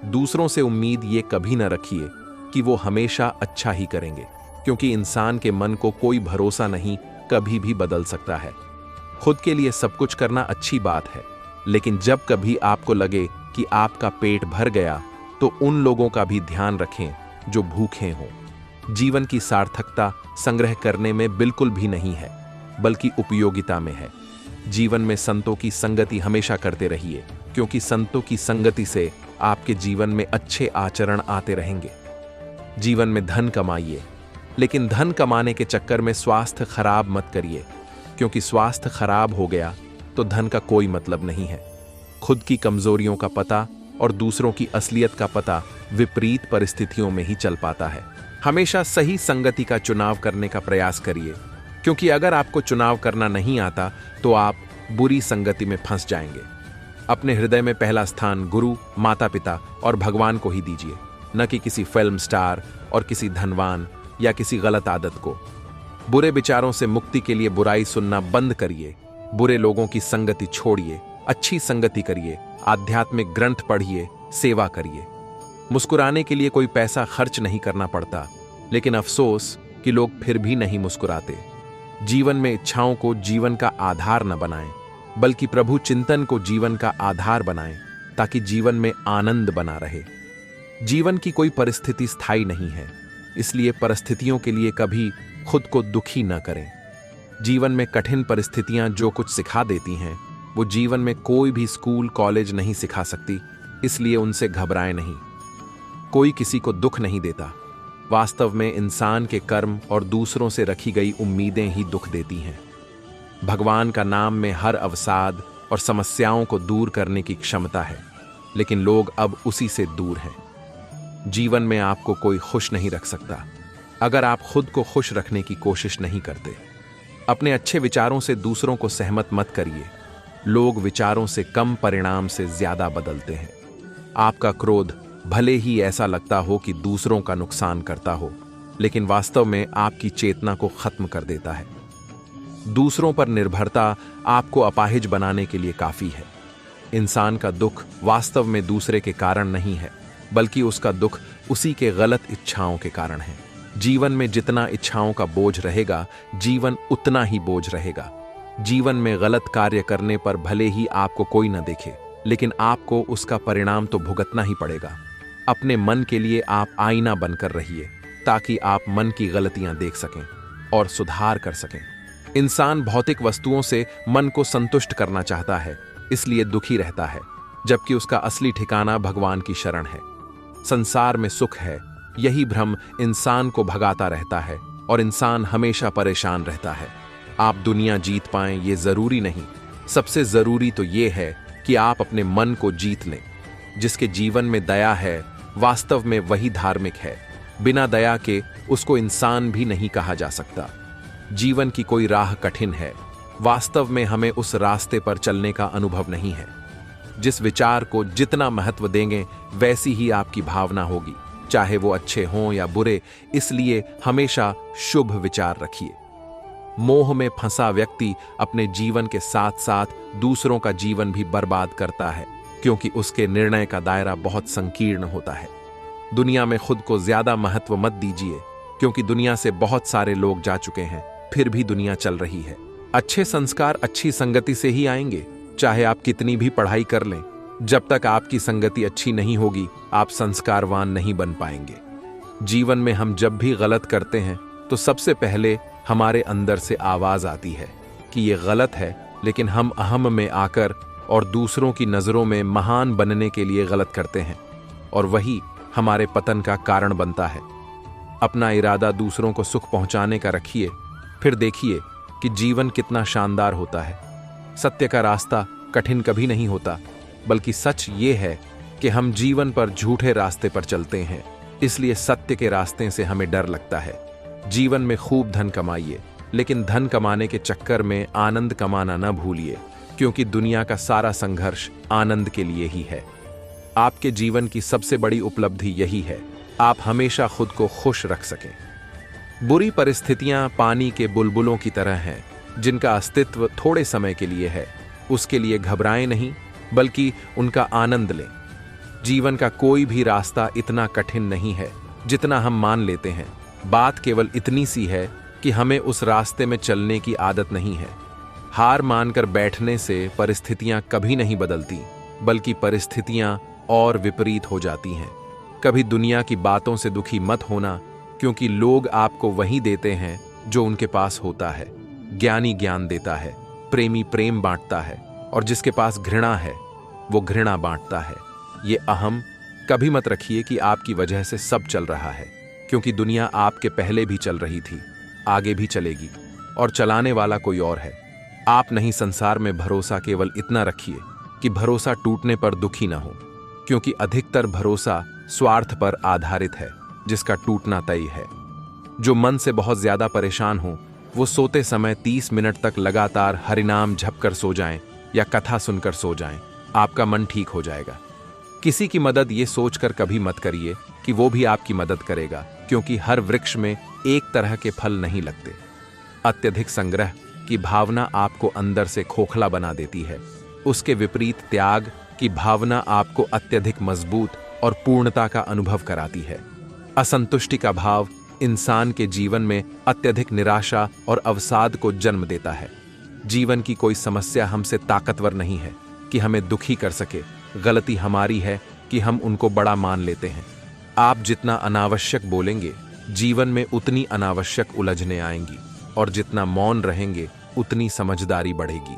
S1: दूसरों से उम्मीद ये कभी न रखिए कि वो हमेशा अच्छा ही करेंगे, क्योंकि इंसान के मन को कोई भरोसा नहीं कभी भी बदल सकता है। खुद के लिए सब कुछ करना अच्छी बात है, लेकिन जब कभी आपको लगे कि आपका पेट भर गया तो उन लोगों का भी ध्यान रखें जो भूखे हों। जीवन की सार्थकता संग्रह करने में बिल्कुल भी नहीं है, बल्कि उपयोगिता में है। जीवन में संतों की संगति हमेशा करते रहिए, क्योंकि संतों की संगति से आपके जीवन में अच्छे आचरण आते रहेंगे। जीवन में धन कमाइए, लेकिन धन कमाने के चक्कर में स्वास्थ्य खराब मत करिए, क्योंकि स्वास्थ्य खराब हो गया तो धन का कोई मतलब नहीं है। खुद की कमजोरियों का पता और दूसरों की असलियत का पता विपरीत परिस्थितियों में ही चल पाता है। हमेशा सही संगति का चुनाव करने का प्रयास करिए, क्योंकि अगर आपको चुनाव करना नहीं आता तो आप बुरी संगति में फंस जाएंगे। अपने हृदय में पहला स्थान गुरु, माता पिता और भगवान को ही दीजिए, न कि किसी फिल्म स्टार और किसी धनवान या किसी गलत आदत को। बुरे विचारों से मुक्ति के लिए बुराई सुनना बंद करिए, बुरे लोगों की संगति छोड़िए, अच्छी संगति करिए, आध्यात्मिक ग्रंथ पढ़िए, सेवा करिए। मुस्कुराने के लिए कोई पैसा खर्च नहीं करना पड़ता, लेकिन अफसोस कि लोग फिर भी नहीं मुस्कुराते। जीवन में इच्छाओं को जीवन का आधार न बनाएं, बल्कि प्रभु चिंतन को जीवन का आधार बनाएं, ताकि जीवन में आनंद बना रहे। जीवन की कोई परिस्थिति स्थायी नहीं है, इसलिए परिस्थितियों के लिए कभी खुद को दुखी न करें। जीवन में कठिन परिस्थितियां जो कुछ सिखा देती हैं, वो जीवन में कोई भी स्कूल कॉलेज नहीं सिखा सकती, इसलिए उनसे घबराएं नहीं। कोई किसी को दुख नहीं देता। वास्तव में इंसान के कर्म और दूसरों से रखी गई उम्मीदें ही दुख देती हैं। भगवान का नाम में हर अवसाद और समस्याओं को दूर करने की क्षमता है, लेकिन लोग अब उसी से दूर हैं। जीवन में आपको कोई खुश नहीं रख सकता अगर आप खुद को खुश रखने की कोशिश नहीं करते। अपने अच्छे विचारों से दूसरों को सहमत मत करिए। लोग विचारों से कम, परिणाम से ज्यादा बदलते हैं। आपका क्रोध भले ही ऐसा लगता हो कि दूसरों का नुकसान करता हो, लेकिन वास्तव में आपकी चेतना को खत्म कर देता है। दूसरों पर निर्भरता आपको अपाहिज बनाने के लिए काफी है। इंसान का दुख वास्तव में दूसरे के कारण नहीं है, बल्कि उसका दुख उसी के गलत इच्छाओं के कारण है। जीवन में जितना इच्छाओं का बोझ रहेगा, जीवन उतना ही बोझ रहेगा। जीवन में गलत कार्य करने पर भले ही आपको कोई न देखे, लेकिन आपको उसका परिणाम तो भुगतना ही पड़ेगा। अपने मन के लिए आप आईना बनकर रहिए, ताकि आप मन की गलतियां देख सकें और सुधार कर सकें। इंसान भौतिक वस्तुओं से मन को संतुष्ट करना चाहता है, इसलिए दुखी रहता है, जबकि उसका असली ठिकाना भगवान की शरण है। संसार में सुख है, यही भ्रम इंसान को भगाता रहता है और इंसान हमेशा परेशान रहता है। आप दुनिया जीत पाएं ये जरूरी नहीं, सबसे जरूरी तो ये है कि आप अपने मन को जीत लें। जिसके जीवन में दया है, वास्तव में वही धार्मिक है। बिना दया के उसको इंसान भी नहीं कहा जा सकता। जीवन की कोई राह कठिन है, वास्तव में हमें उस रास्ते पर चलने का अनुभव नहीं है। जिस विचार को जितना महत्व देंगे, वैसी ही आपकी भावना होगी, चाहे वो अच्छे हों या बुरे। इसलिए हमेशा शुभ विचार रखिए। मोह में फंसा व्यक्ति अपने जीवन के साथ साथ दूसरों का जीवन भी बर्बाद करता है, क्योंकि उसके निर्णय का दायरा बहुत संकीर्ण होता है। दुनिया में खुद को ज्यादा महत्व मत दीजिए, क्योंकि दुनिया से बहुत सारे लोग जा चुके हैं, फिर भी दुनिया चल रही है। अच्छे संस्कार अच्छी संगति से ही आएंगे, चाहे आप कितनी भी पढ़ाई कर लें। जब तक आपकी संगति अच्छी नहीं होगी, आप संस्कारवान नहीं बन पाएंगे। जीवन में हम जब भी गलत करते हैं, तो सबसे पहले हमारे अंदर से आवाज आती है कि ये गलत है, लेकिन हम अहम में आकर और दूसरों की नजरों में महान बनने के लिए गलत करते हैं। और वही हमारे पतन का कारण बनता है। अपना इरादा दूसरों को सुख पहुंचाने का रखिए, फिर देखिए कि जीवन कितना शानदार होता है। सत्य का रास्ता कठिन कभी नहीं होता, बल्कि सच ये है कि हम जीवन पर झूठे रास्ते पर चलते हैं, इसलिए सत्य के रास्ते से हमें डर लगता है। जीवन में खूब धन कमाइए, लेकिन धन कमाने के चक्कर में आनंद कमाना न भूलिए, क्योंकि दुनिया का सारा संघर्ष आनंद के लिए ही है। आपके जीवन की सबसे बड़ी उपलब्धि यही है, आप हमेशा खुद को खुश रख सकें। बुरी परिस्थितियां पानी के बुलबुलों की तरह हैं, जिनका अस्तित्व थोड़े समय के लिए है। उसके लिए घबराएं नहीं, बल्कि उनका आनंद लें। जीवन का कोई भी रास्ता इतना कठिन नहीं है जितना हम मान लेते हैं। बात केवल इतनी सी है कि हमें उस रास्ते में चलने की आदत नहीं है। हार मानकर बैठने से परिस्थितियां कभी नहीं बदलती, बल्कि परिस्थितियां और विपरीत हो जाती हैं। कभी दुनिया की बातों से दुखी मत होना, क्योंकि लोग आपको वही देते हैं जो उनके पास होता है। ज्ञानी ज्ञान देता है, प्रेमी प्रेम बांटता है, और जिसके पास घृणा है वो घृणा बांटता है। ये अहम कभी मत रखिए कि आपकी वजह से सब चल रहा है, क्योंकि दुनिया आपके पहले भी चल रही थी, आगे भी चलेगी, और चलाने वाला कोई और है। आप नहीं, संसार में भरोसा केवल इतना रखिए कि भरोसा टूटने पर दुखी ना हो, क्योंकि अधिकतर भरोसा स्वार्थ पर आधारित है, जिसका टूटना तय है। जो मन से बहुत ज्यादा परेशान हो, वो सोते समय 30 मिनट तक लगातार हरिनाम झपकर सो जाएं या कथा सुनकर सो जाएं, आपका मन ठीक हो जाएगा। किसी की मदद ये सोचकर कभी मत करिए कि वो भी आपकी मदद करेगा, क्योंकि हर वृक्ष में एक तरह के फल नहीं लगते। अत्यधिक संग्रह की भावना आपको अंदर से खोखला बना देती है। उसके विपरीत त्याग की भावना आपको अत्यधिक मजबूत और पूर्णता का अनुभव कराती है। असंतुष्टि का भाव इंसान के जीवन में अत्यधिक निराशा और अवसाद को जन्म देता है। जीवन की कोई समस्या हमसे ताकतवर नहीं है कि हमें दुखी कर सके। गलती हमारी है कि हम उनको बड़ा मान लेते हैं। आप जितना अनावश्यक बोलेंगे, जीवन में उतनी अनावश्यक उलझने आएंगी, और जितना मौन रहेंगे उतनी समझदारी बढ़ेगी।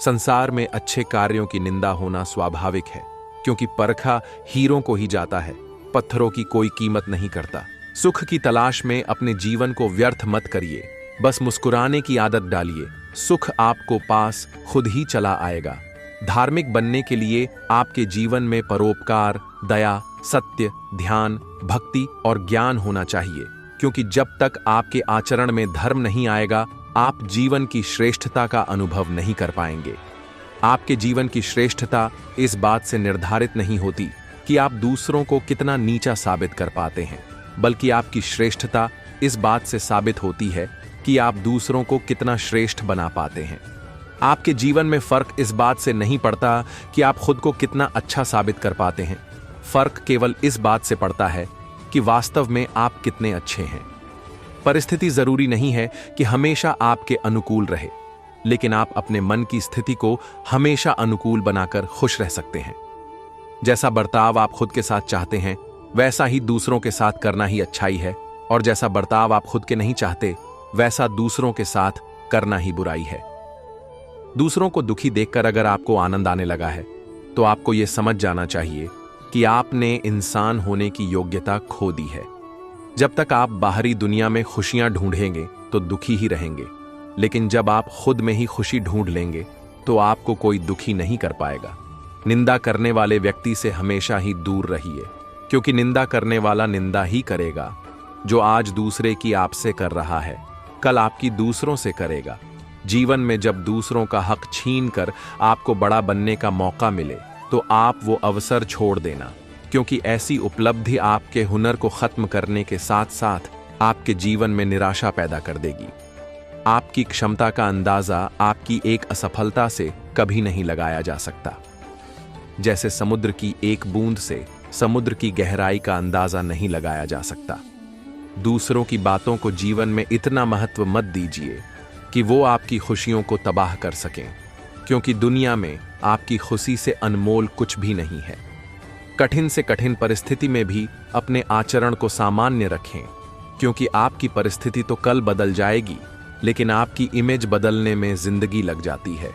S1: संसार में अच्छे कार्यों की निंदा होना स्वाभाविक है, क्योंकि परखा हीरों को ही जाता है, पत्थरों की कोई कीमत नहीं करता। सुख की तलाश में अपने जीवन को व्यर्थ मत करिए, बस मुस्कुराने की आदत डालिए। सुख आपको पास खुद ही चला आएगा। धार्मिक बनने के लिए आपके जीवन में परोपकार, दया, सत्य, ध्यान, भक्ति और ज्ञान होना चाहिए, क्योंकि जब तक आपके आचरण में धर्म नहीं आएगा, आप जीवन की श्रेष्ठता का अनुभव नहीं कर पाएंगे। आपके जीवन की श्रेष्ठता इस बात से निर्धारित नहीं होती कि आप दूसरों को कितना नीचा साबित कर पाते हैं, बल्कि आपकी श्रेष्ठता इस बात से साबित होती है कि आप दूसरों को कितना श्रेष्ठ बना पाते हैं। आपके जीवन में फर्क इस बात से नहीं पड़ता कि आप खुद को कितना अच्छा साबित कर पाते हैं। फर्क केवल इस बात से पड़ता है कि वास्तव में आप कितने अच्छे हैं। परिस्थिति जरूरी नहीं है कि हमेशा आपके अनुकूल रहे, लेकिन आप अपने मन की स्थिति को हमेशा अनुकूल बनाकर खुश रह सकते हैं। जैसा बर्ताव आप खुद के साथ चाहते हैं, वैसा ही दूसरों के साथ करना ही अच्छाई है, और जैसा बर्ताव आप खुद के नहीं चाहते, वैसा दूसरों के साथ करना ही बुराई है। दूसरों को दुखी देखकर अगर आपको आनंद आने लगा है, तो आपको यह समझ जाना चाहिए कि आपने इंसान होने की योग्यता खो दी है। जब तक आप बाहरी दुनिया में खुशियां ढूंढेंगे तो दुखी ही रहेंगे, लेकिन जब आप खुद में ही खुशी ढूंढ लेंगे तो आपको कोई दुखी नहीं कर पाएगा। निंदा करने वाले व्यक्ति से हमेशा ही दूर रहिए, क्योंकि निंदा करने वाला निंदा ही करेगा। जो आज दूसरे की आपसे कर रहा है, कल आपकी दूसरों से करेगा। जीवन में जब दूसरों का हक छीन कर आपको बड़ा बनने का मौका मिले, तो आप वो अवसर छोड़ देना, क्योंकि ऐसी उपलब्धि आपके हुनर को खत्म करने के साथ साथ आपके जीवन में निराशा पैदा कर देगी। आपकी क्षमता का अंदाजा आपकी एक असफलता से कभी नहीं लगाया जा सकता। जैसे समुद्र की एक बूंद से समुद्र की गहराई का अंदाजा नहीं लगाया जा सकता। दूसरों की बातों को जीवन में इतना महत्व मत दीजिए कि वो आपकी खुशियों को तबाह कर सकें, क्योंकि दुनिया में आपकी खुशी से अनमोल कुछ भी नहीं है। कठिन से कठिन परिस्थिति में भी अपने आचरण को सामान्य रखें, क्योंकि आपकी परिस्थिति तो कल बदल जाएगी, लेकिन आपकी इमेज बदलने में जिंदगी लग जाती है।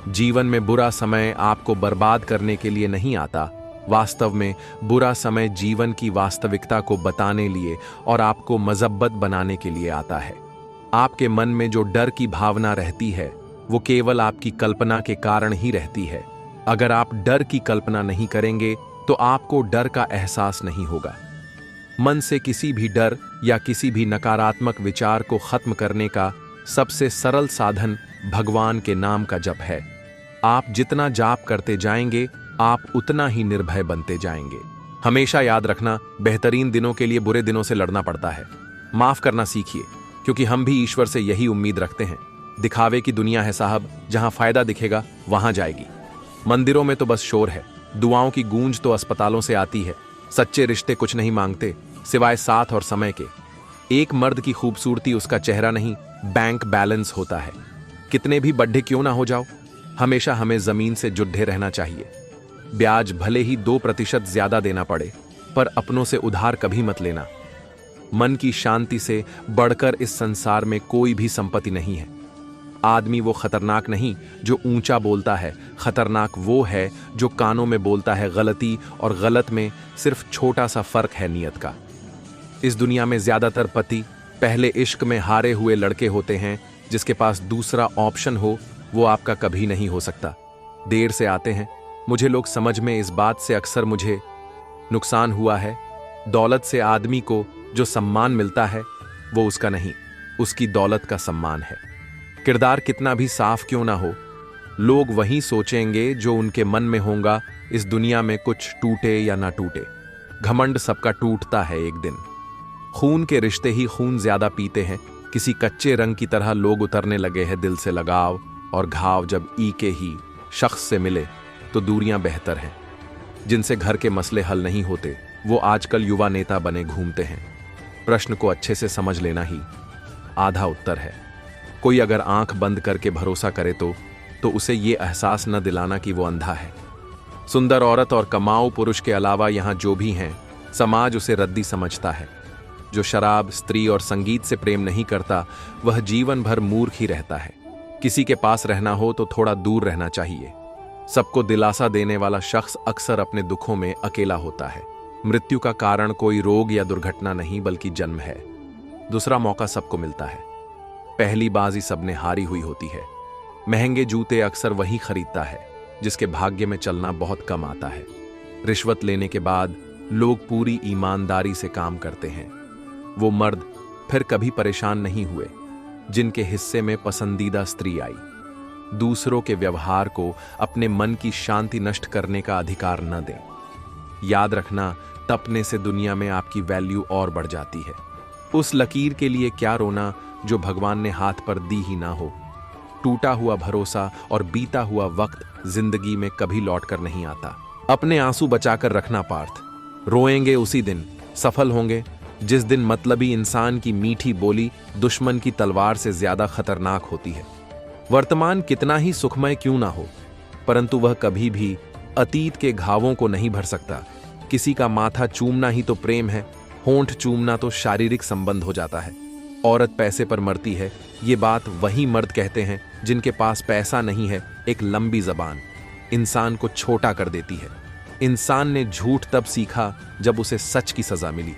S1: जीवन में बुरा समय आपको बर्बाद करने के लिए नहीं आता, वास्तव में बुरा समय जीवन की वास्तविकता को बताने लिए और आपको मजब्बत बनाने के लिए आता है। आपके मन में जो डर की भावना रहती है वो केवल आपकी कल्पना के कारण ही रहती है। अगर आप डर की कल्पना नहीं करेंगे तो आपको डर का एहसास नहीं होगा। मन से किसी भी डर या किसी भी नकारात्मक विचार को खत्म करने का सबसे सरल साधन भगवान के नाम का जप है। आप जितना जाप करते जाएंगे आप उतना ही निर्भय बनते जाएंगे। हमेशा याद रखना, बेहतरीन दिनों के लिए बुरे दिनों से लड़ना पड़ता है। माफ करना सीखिए, क्योंकि हम भी ईश्वर से यही उम्मीद रखते हैं। दिखावे की दुनिया है साहब, जहां फायदा दिखेगा वहां जाएगी। मंदिरों में तो बस शोर है, दुआओं की गूंज तो अस्पतालों से आती है। सच्चे रिश्ते कुछ नहीं मांगते सिवाय साथ और समय के। एक मर्द की खूबसूरती उसका चेहरा नहीं, बैंक बैलेंस होता है। कितने भी बड्ढे क्यों ना हो जाओ, हमेशा हमें जमीन से जुड़े रहना चाहिए। ब्याज भले ही 2% ज्यादा देना पड़े, पर अपनों से उधार कभी मत लेना। मन की शांति से बढ़कर इस संसार में कोई भी संपत्ति नहीं है। आदमी वो खतरनाक नहीं जो ऊंचा बोलता है, खतरनाक वो है जो कानों में बोलता है गलती, और गलत में सिर्फ छोटा सा फर्क है नीयत का। इस दुनिया में ज्यादातर पति पहले इश्क में हारे हुए लड़के होते हैं। जिसके पास दूसरा ऑप्शन हो वो आपका कभी नहीं हो सकता। देर से आते हैं। मुझे लोग समझ में इस बात से अक्सर मुझे नुकसान हुआ है। दौलत से आदमी को जो सम्मान मिलता है वो उसका नहीं, उसकी दौलत का सम्मान है। किरदार कितना भी साफ क्यों ना हो, लोग वही सोचेंगे जो उनके मन में होगा। इस दुनिया में कुछ टूटे या ना टूटे, घमंड सबका टूटता है एक दिन। खून के रिश्ते ही खून ज्यादा पीते हैं। किसी कच्चे रंग की तरह लोग उतरने लगे हैं दिल से लगाव, और घाव जब ई के ही शख्स से मिले तो दूरियां बेहतर हैं। जिनसे घर के मसले हल नहीं होते वो आजकल युवा नेता बने घूमते हैं। प्रश्न को अच्छे से समझ लेना ही आधा उत्तर है। कोई अगर आंख बंद करके भरोसा करे तो उसे ये एहसास न दिलाना कि वो अंधा है। सुंदर औरत और कमाऊ पुरुष के अलावा यहां जो भी हैं, समाज उसे रद्दी समझता है। जो शराब, स्त्री और संगीत से प्रेम नहीं करता वह जीवन भर मूर्ख ही रहता है। किसी के पास रहना हो तो थोड़ा दूर रहना चाहिए। सबको दिलासा देने वाला शख्स अक्सर अपने दुखों में अकेला होता है। मृत्यु का कारण कोई रोग या दुर्घटना नहीं बल्कि जन्म है। दूसरा मौका सबको मिलता है। पहली बाजी सबने हारी हुई होती है। महंगे जूते अक्सर वही खरीदता है जिसके भाग्य में चलना बहुत कम आता है। रिश्वत लेने के बाद लोग पूरी ईमानदारी से काम करते हैं। वो मर्द फिर कभी परेशान नहीं हुए जिनके हिस्से में पसंदीदा स्त्री आई। दूसरों के व्यवहार को अपने मन की शांति नष्ट करने का अधिकार न दें। याद रखना, तपने से दुनिया में आपकी वैल्यू और बढ़ जाती है। उस लकीर के लिए क्या रोना जो भगवान ने हाथ पर दी ही ना हो। टूटा हुआ भरोसा और बीता हुआ वक्त जिंदगी में कभी लौट कर नहीं आता। अपने आंसू बचाकर रखना पार्थ। रोएंगे उसी दिन सफल होंगे जिस दिन मतलबी इंसान की मीठी बोली दुश्मन की तलवार से ज्यादा खतरनाक होती है। वर्तमान कितना ही सुखमय क्यों ना हो, परंतु वह कभी भी अतीत के घावों को नहीं भर सकता। किसी का माथा चूमना ही तो प्रेम है, होंठ चूमना तो शारीरिक संबंध हो जाता है। औरत पैसे पर मरती है, ये बात वही मर्द कहते हैं जिनके पास पैसा नहीं है। एक लंबी जबान इंसान को छोटा कर देती है। इंसान ने झूठ तब सीखा जब उसे सच की सजा मिली।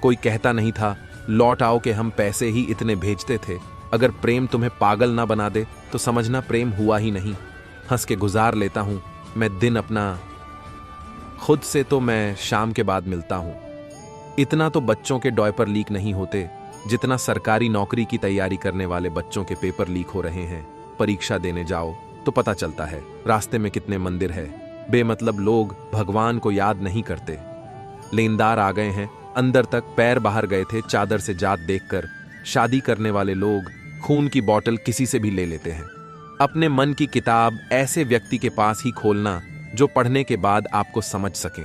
S1: कोई कहता नहीं था लौट आओ कि हम पैसे ही इतने भेजते थे। अगर प्रेम तुम्हें पागल ना बना दे तो समझना प्रेम हुआ ही नहीं। हंस के गुजार लेता हूं मैं दिन अपना, खुद से तो मैं शाम के बाद मिलता हूं। इतना तो बच्चों के डायपर लीक नहीं होते जितना सरकारी नौकरी की तैयारी करने वाले बच्चों के पेपर लीक हो रहे हैं। परीक्षा देने जाओ तो पता चलता है रास्ते में कितने मंदिर है। बेमतलब लोग भगवान को याद नहीं करते। लेनदार आ गए हैं, अंदर तक पैर बाहर गए थे चादर से जात देखकर। शादी करने वाले लोग खून की बोतल किसी से भी ले लेते हैं। अपने मन की किताब ऐसे व्यक्ति के पास ही खोलना जो पढ़ने के बाद आपको समझ सकें।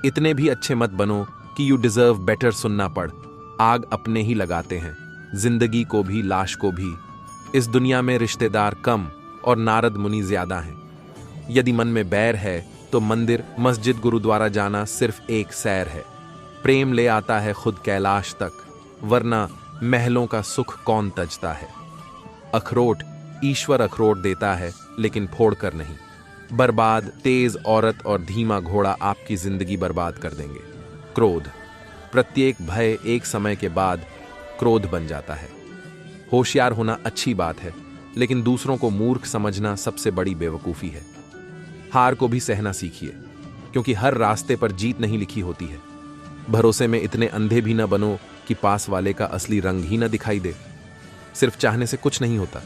S1: इतने भी अच्छे मत बनो कि यू डिजर्व बेटर सुनना पड़। आग अपने ही लगाते हैं, जिंदगी को भी लाश को भी। इस दुनिया में रिश्तेदार कम और नारद मुनि ज्यादा हैं। यदि मन में बैर है तो मंदिर, मस्जिद, गुरुद्वारा जाना सिर्फ एक सैर है। प्रेम ले आता है खुद कैलाश तक, वरना महलों का सुख कौन तजता है। अखरोट ईश्वर अखरोट देता है लेकिन फोड़ कर नहीं। बर्बाद, तेज औरत और धीमा घोड़ा आपकी जिंदगी बर्बाद कर देंगे। क्रोध, प्रत्येक भय एक समय के बाद क्रोध बन जाता है। होशियार होना अच्छी बात है, लेकिन दूसरों को मूर्ख समझना सबसे बड़ी बेवकूफी है। हार को भी सहना सीखिए, क्योंकि हर रास्ते पर जीत नहीं लिखी होती है। भरोसे में इतने अंधे भी न बनो कि पास वाले का असली रंग ही न दिखाई दे। सिर्फ चाहने से कुछ नहीं होता,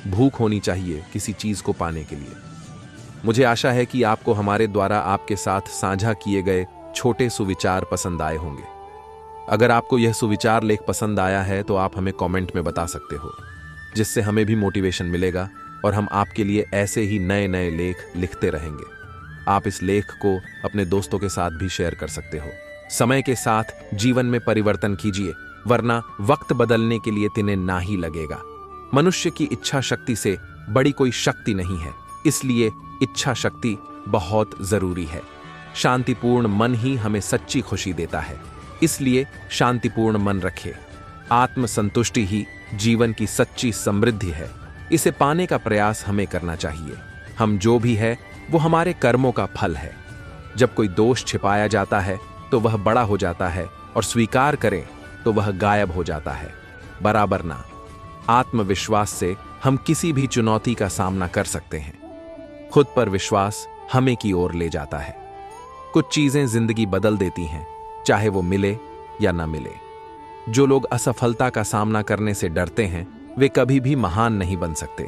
S1: भूख होनी चाहिए किसी चीज को पाने के लिए। मुझे आशा है कि आपको हमारे द्वारा आपके साथ साझा किए गए छोटे सुविचार पसंद आए होंगे। अगर आपको यह सुविचार लेख पसंद आया है तो आप हमें कमेंट में बता सकते हो, जिससे हमें भी मोटिवेशन मिलेगा और हम आपके लिए ऐसे ही नए नए लेख लिखते रहेंगे। आप इस लेख को अपने दोस्तों के साथ भी शेयर कर सकते हो। समय के साथ जीवन में परिवर्तन कीजिए, वरना वक्त बदलने के लिए तिन्हें ना ही लगेगा। मनुष्य की इच्छा शक्ति से बड़ी कोई शक्ति नहीं है, इसलिए इच्छा शक्ति बहुत जरूरी है। शांतिपूर्ण मन ही हमें सच्ची खुशी देता है, इसलिए शांतिपूर्ण मन रखें। आत्मसंतुष्टि ही जीवन की सच्ची समृद्धि है। इसे पाने का प्रयास हमें करना चाहिए। हम जो भी है वो हमारे कर्मों का फल है। जब कोई दोष छिपाया जाता है तो वह बड़ा हो जाता है, और स्वीकार करें तो वह गायब हो जाता है। बराबर ना। आत्मविश्वास से हम किसी भी चुनौती का सामना कर सकते हैं। खुद पर विश्वास हमें की ओर ले जाता है। कुछ चीजें जिंदगी बदल देती हैं, चाहे वो मिले या ना मिले। जो लोग असफलता का सामना करने से डरते हैं, वे कभी भी महान नहीं बन सकते।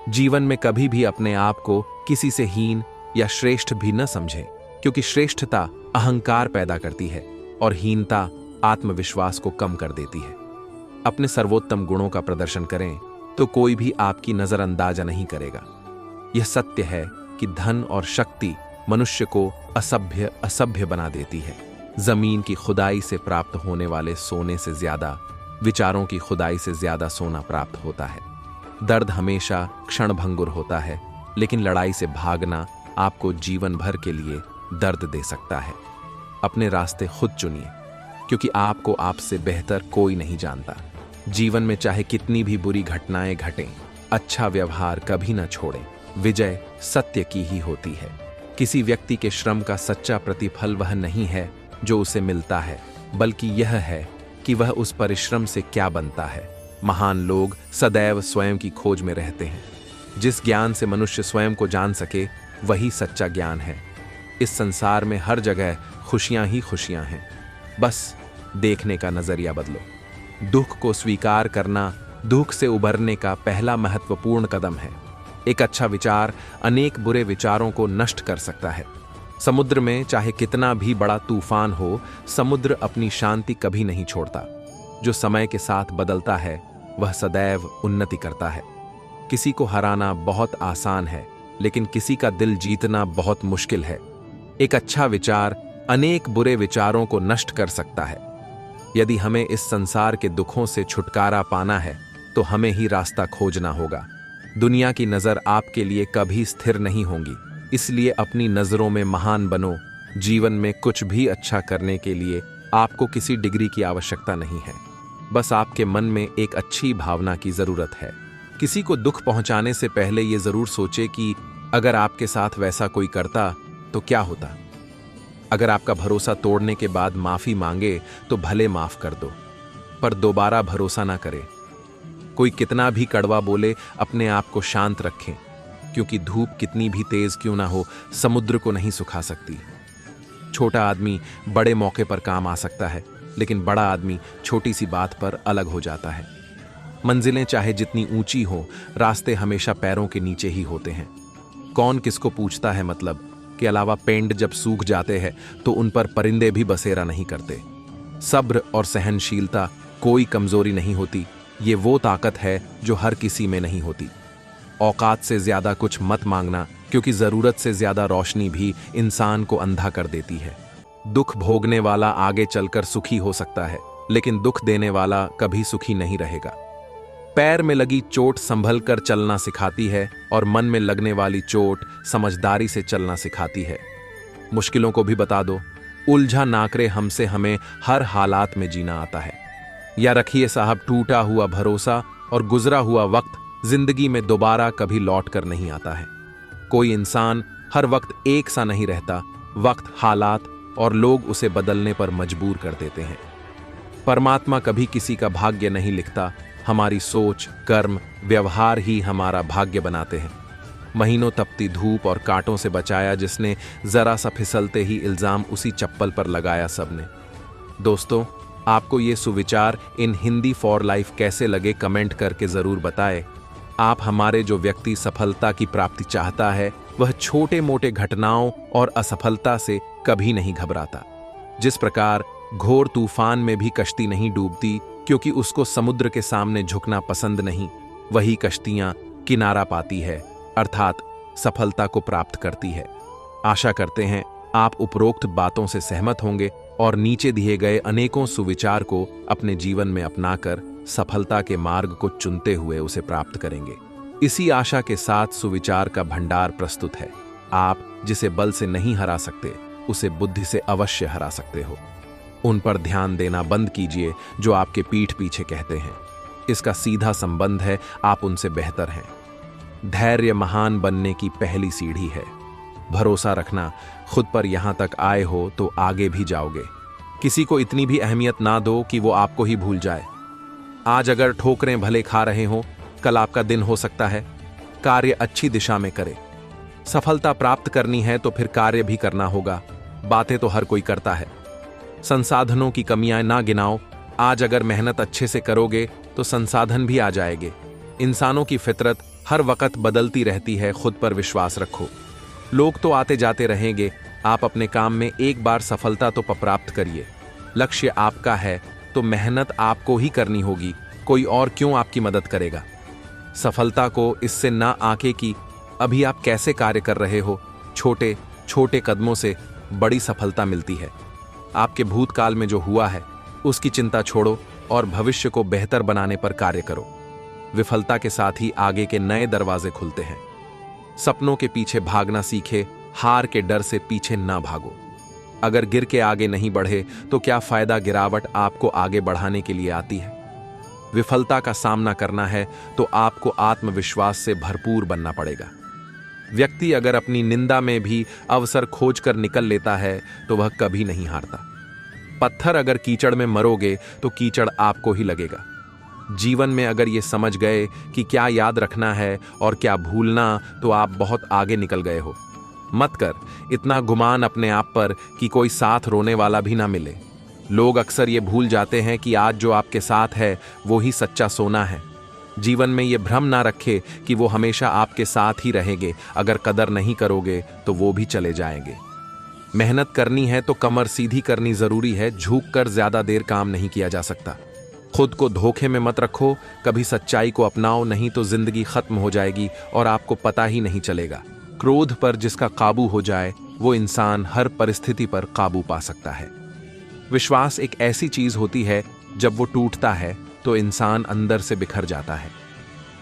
S1: जीवन में कभी भी अपने आप को किसी से हीन या श्रेष्ठ भी न समझें, क्योंकि श्रेष्ठता अहंकार पैदा करती है और हीनता आत्मविश्वास को कम कर देती है। अपने सर्वोत्तम गुणों का प्रदर्शन करें तो कोई भी आपकी नजरअंदाज नहीं करेगा। यह सत्य है कि धन और शक्ति मनुष्य को असभ्य बना देती है। जमीन की खुदाई से प्राप्त होने वाले सोने से ज्यादा, विचारों की खुदाई से ज्यादा सोना प्राप्त होता है। दर्द हमेशा क्षणभंगुर होता है, लेकिन लड़ाई से भागना आपको जीवन भर के लिए दर्द दे सकता है। अपने रास्ते खुद चुनिए, क्योंकि आपको आपसे बेहतर कोई नहीं जानता। जीवन में चाहे कितनी भी बुरी घटनाएं घटें, अच्छा व्यवहार कभी न छोड़ें। विजय सत्य की ही होती है। किसी व्यक्ति के श्रम का सच्चा प्रतिफल वह नहीं है जो उसे मिलता है, बल्कि यह है कि वह उस परिश्रम से क्या बनता है। महान लोग सदैव स्वयं की खोज में रहते हैं। जिस ज्ञान से मनुष्य स्वयं को जान सके, वही सच्चा ज्ञान है। इस संसार में हर जगह खुशियां ही खुशियां हैं, बस देखने का नजरिया बदलो। दुख को स्वीकार करना दुख से उबरने का पहला महत्वपूर्ण कदम है। एक अच्छा विचार अनेक बुरे विचारों को नष्ट कर सकता है। समुद्र में चाहे कितना भी बड़ा तूफान हो, समुद्र अपनी शांति कभी नहीं छोड़ता। जो समय के साथ बदलता है वह सदैव उन्नति करता है। किसी को हराना बहुत आसान है, लेकिन किसी का दिल जीतना बहुत मुश्किल है। एक अच्छा विचार अनेक बुरे विचारों को नष्ट कर सकता है। यदि हमें इस संसार के दुखों से छुटकारा पाना है तो हमें ही रास्ता खोजना होगा। दुनिया की नजर आपके लिए कभी स्थिर नहीं होंगी, इसलिए अपनी नजरों में महान बनो। जीवन में कुछ भी अच्छा करने के लिए आपको किसी डिग्री की आवश्यकता नहीं है, बस आपके मन में एक अच्छी भावना की जरूरत है। किसी को दुख पहुंचाने से पहले यह जरूर सोचे कि अगर आपके साथ वैसा कोई करता तो क्या होता। अगर आपका भरोसा तोड़ने के बाद माफी मांगे तो भले माफ कर दो, पर दोबारा भरोसा ना करें। कोई कितना भी कड़वा बोले, अपने आप को शांत रखें, क्योंकि धूप कितनी भी तेज क्यों ना हो, समुद्र को नहीं सुखा सकती। छोटा आदमी बड़े मौके पर काम आ सकता है, लेकिन बड़ा आदमी छोटी सी बात पर अलग हो जाता है। मंजिलें चाहे जितनी ऊंची हो, रास्ते हमेशा पैरों के नीचे ही होते हैं। कौन किसको पूछता है मतलब के अलावा पेंड जब सूख जाते हैं तो उन पर परिंदे भी बसेरा नहीं करते। सब्र और सहनशीलता कोई कमजोरी नहीं होती, ये वो ताकत है जो हर किसी में नहीं होती। औकात से ज्यादा कुछ मत मांगना, क्योंकि जरूरत से ज्यादा रोशनी भी इंसान को अंधा कर देती है। दुख भोगने वाला आगे चलकर सुखी हो सकता है, लेकिन दुख देने वाला कभी सुखी नहीं रहेगा। पैर में लगी चोट संभल कर चलना सिखाती है, और मन में लगने वाली चोट समझदारी से चलना सिखाती है। मुश्किलों को भी बता दो, उलझा नाकरे हमसे हमें हर हालात में जीना आता है। या रखिए साहब, टूटा हुआ भरोसा और गुजरा हुआ वक्त जिंदगी में दोबारा कभी लौट कर नहीं आता है। कोई इंसान हर वक्त एक सा नहीं रहता, वक्त, हालात और लोग उसे बदलने पर मजबूर कर देते हैं। परमात्मा कभी किसी का भाग्य नहीं लिखता, हमारी सोच, कर्म, व्यवहार ही हमारा भाग्य बनाते हैं। महीनों तपती धूप और कांटों से बचाया जिसने, जरा सा फिसलते ही इल्जाम उसी चप्पल पर लगाया सबने। दोस्तों, आपको ये सुविचार इन हिंदी फॉर लाइफ कैसे लगे कमेंट करके जरूर बताएं। आप हमारे जो व्यक्ति सफलता की प्राप्ति चाहता है वह छोटे मोटे घटनाओं और असफलता से कभी नहीं घबराता। जिस प्रकार घोर तूफान में भी कश्ती नहीं डूबती क्योंकि उसको समुद्र के सामने झुकना पसंद नहीं, वही कश्तियां किनारा पाती है अर्थात सफलता को प्राप्त करती है। आशा करते हैं आप उपरोक्त बातों से सहमत होंगे और नीचे दिए गए अनेकों सुविचार को अपने जीवन में अपनाकर सफलता के मार्ग को चुनते हुए उसे प्राप्त करेंगे। इसी आशा के साथ सुविचार का भंडार प्रस्तुत है। आप जिसे बल से नहीं हरा सकते, उसे बुद्धि से अवश्य हरा सकते हो। उन पर ध्यान देना बंद कीजिए जो आपके पीठ पीछे कहते हैं। इसका सीधा संबंध है आप उनसे बेहतर हैं। धैर्य महान बनने की पहली सीढ़ी है। भरोसा रखना, खुद पर यहां तक आए हो तो आगे भी जाओगे। किसी को इतनी भी अहमियत ना दो कि वो आपको ही भूल जाए। आज अगर ठोकरें भले खा रहे हो, कल आपका दिन हो सकता है। कार्य अच्छी दिशा में करें। सफलता प्राप्त करनी है तो फिर कार्य भी करना होगा। बातें तो हर कोई करता है। संसाधनों की कमियां ना गिनाओ। आज अगर मेहनत अच्छे से करोगे तो संसाधन भी आ जाएंगे। इंसानों की फितरत हर वक्त बदलती रहती है, खुद पर विश्वास रखो। लोग तो आते जाते रहेंगे, आप अपने काम में एक बार सफलता तो प्राप्त करिए। लक्ष्य आपका है तो मेहनत आपको ही करनी होगी, कोई और क्यों आपकी मदद करेगा। सफलता को इससे ना आंके कि अभी आप कैसे कार्य कर रहे हो। छोटे छोटे कदमों से बड़ी सफलता मिलती है। आपके भूतकाल में जो हुआ है उसकी चिंता छोड़ो और भविष्य को बेहतर बनाने पर कार्य करो। विफलता के साथ ही आगे के नए दरवाजे खुलते हैं। सपनों के पीछे भागना सीखे, हार के डर से पीछे ना भागो। अगर गिर के आगे नहीं बढ़े तो क्या फायदा, गिरावट आपको आगे बढ़ाने के लिए आती है। विफलता का सामना करना है तो आपको आत्मविश्वास से भरपूर बनना पड़ेगा। व्यक्ति अगर अपनी निंदा में भी अवसर खोजकर निकल लेता है तो वह कभी नहीं हारता। पत्थर अगर कीचड़ में मरोगे तो कीचड़ आपको ही लगेगा। जीवन में अगर ये समझ गए कि क्या याद रखना है और क्या भूलना तो आप बहुत आगे निकल गए हो। मत कर इतना गुमान अपने आप पर कि कोई साथ रोने वाला भी ना मिले। लोग अक्सर ये भूल जाते हैं कि आज जो आपके साथ है वो ही सच्चा सोना है। जीवन में ये भ्रम ना रखे कि वो हमेशा आपके साथ ही रहेंगे। अगर कदर नहीं करोगे तो वो भी चले जाएंगे। मेहनत करनी है तो कमर सीधी करनी जरूरी है। झुक कर ज्यादा देर काम नहीं किया जा सकता। खुद को धोखे में मत रखो, कभी सच्चाई को अपनाओ, नहीं तो जिंदगी खत्म हो जाएगी और आपको पता ही नहीं चलेगा। क्रोध पर जिसका काबू हो जाए वो इंसान हर परिस्थिति पर काबू पा सकता है। विश्वास एक ऐसी चीज होती है जब वो टूटता है तो इंसान अंदर से बिखर जाता है।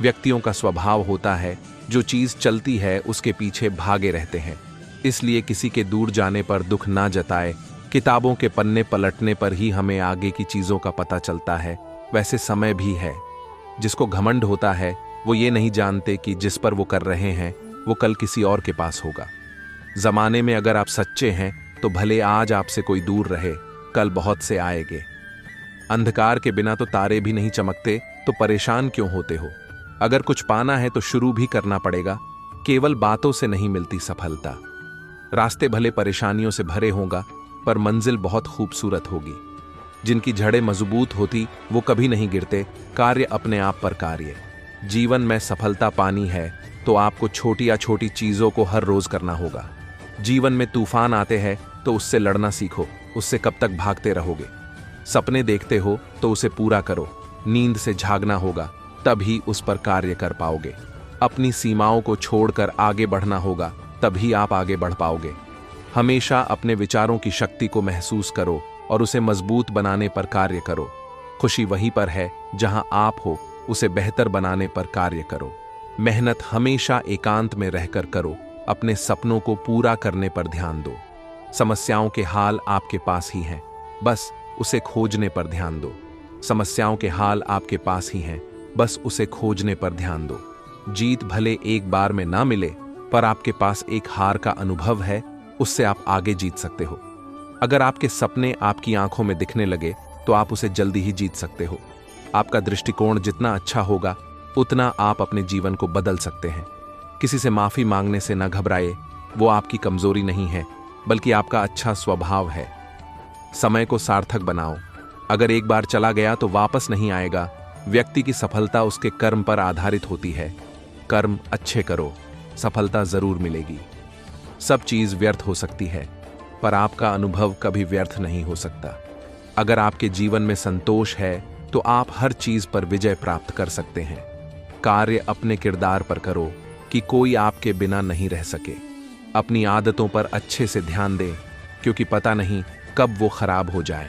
S1: व्यक्तियों का स्वभाव होता है जो चीज चलती है उसके पीछे भागे रहते हैं। इसलिए किसी के दूर जाने पर दुख ना जताए। किताबों के पन्ने पलटने पर ही हमें आगे की चीजों का पता चलता है। वैसे समय भी है। जिसको घमंड होता है वो ये नहीं जानते कि जिस पर वो कर रहे हैं वो कल किसी और के पास होगा। जमाने में अगर आप सच्चे हैं तो भले आज आपसे कोई दूर रहे, कल बहुत से आएंगे। अंधकार के बिना तो तारे भी नहीं चमकते, तो परेशान क्यों होते हो। अगर कुछ पाना है तो शुरू भी करना पड़ेगा। केवल बातों से नहीं मिलती सफलता। रास्ते भले परेशानियों से भरे होगा पर मंजिल बहुत खूबसूरत होगी। जिनकी जड़ें मजबूत होती वो कभी नहीं गिरते। कार्य अपने आप पर कार्य। जीवन में सफलता पानी है तो आपको छोटी या छोटी चीजों को हर रोज करना होगा। जीवन में तूफान आते हैं तो उससे लड़ना सीखो। उससे कब तक भागते रहोगे। सपने देखते हो तो उसे पूरा करो। नींद से जागना होगा तभी उस पर कार्य कर पाओगे। अपनी सीमाओं को छोड़कर आगे बढ़ना होगा तभी आप आगे बढ़ पाओगे। हमेशा अपने विचारों की शक्ति को महसूस करो और उसे मजबूत बनाने पर कार्य करो। खुशी वहीं पर है जहां आप हो, उसे बेहतर बनाने पर कार्य करो। मेहनत हमेशा एकांत में रहकर करो। अपने सपनों को पूरा करने पर ध्यान दो। समस्याओं के हाल आपके पास ही हैं, बस उसे खोजने पर ध्यान दो। समस्याओं के हाल आपके पास ही हैं, बस उसे खोजने पर ध्यान दो। जीत भले एक बार में ना मिले पर आपके पास एक हार का अनुभव है, उससे आप आगे जीत सकते हो। अगर आपके सपने आपकी आंखों में दिखने लगे तो आप उसे जल्दी ही जीत सकते हो। आपका दृष्टिकोण जितना अच्छा होगा उतना आप अपने जीवन को बदल सकते हैं। किसी से माफी मांगने से न घबराए, वो आपकी कमजोरी नहीं है बल्कि आपका अच्छा स्वभाव है। समय को सार्थक बनाओ, अगर एक बार चला गया तो वापस नहीं आएगा। व्यक्ति की सफलता उसके कर्म पर आधारित होती है। कर्म अच्छे करो, सफलता जरूर मिलेगी। सब चीज व्यर्थ हो सकती है पर आपका अनुभव कभी व्यर्थ नहीं हो सकता। अगर आपके जीवन में संतोष है तो आप हर चीज पर विजय प्राप्त कर सकते हैं। कार्य अपने किरदार पर करो कि कोई आपके बिना नहीं रह सके। अपनी आदतों पर अच्छे से ध्यान दें क्योंकि पता नहीं कब वो खराब हो जाए।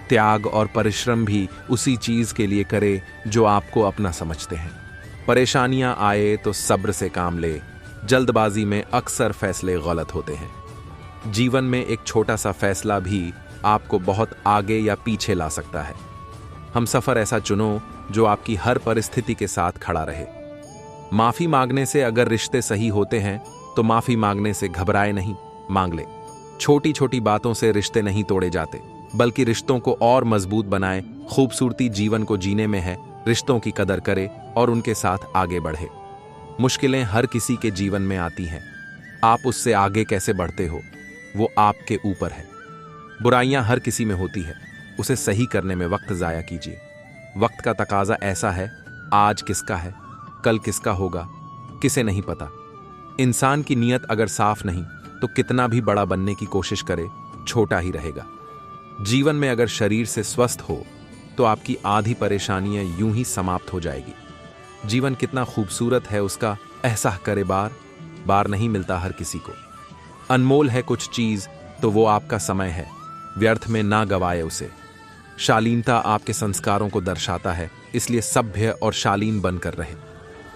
S1: त्याग और परिश्रम भी उसी चीज के लिए करे जो आपको अपना समझते हैं। परेशानियां आए तो सब्र से काम ले, जल्दबाजी में अक्सर फैसले गलत होते हैं। जीवन में एक छोटा सा फैसला भी आपको बहुत आगे या पीछे ला सकता है। हम सफर ऐसा चुनो जो आपकी हर परिस्थिति के साथ खड़ा रहे। माफी मांगने से अगर रिश्ते सही होते हैं तो माफी मांगने से घबराए नहीं, मांग ले। छोटी छोटी बातों से रिश्ते नहीं तोड़े जाते बल्कि रिश्तों को और मजबूत बनाए। खूबसूरती जीवन को जीने में है, रिश्तों की कदर करे और उनके साथ आगे बढ़े। मुश्किलें हर किसी के जीवन में आती हैं, आप उससे आगे कैसे बढ़ते हो वो आपके ऊपर है। बुराइयां हर किसी में होती है, उसे सही करने में वक्त जाया कीजिए। वक्त का तकाजा ऐसा है, आज किसका है कल किसका होगा किसे नहीं पता। इंसान की नीयत अगर साफ नहीं तो कितना भी बड़ा बनने की कोशिश करे छोटा ही रहेगा। जीवन में अगर शरीर से स्वस्थ हो तो आपकी आधी परेशानियां यूं ही समाप्त हो जाएगी। जीवन कितना खूबसूरत है उसका एहसास करे, बार बार नहीं मिलता हर किसी को। अनमोल है कुछ चीज तो वो आपका समय है, व्यर्थ में ना गवाए उसे। शालीनता आपके संस्कारों को दर्शाता है, इसलिए सभ्य और शालीन बनकर रहे।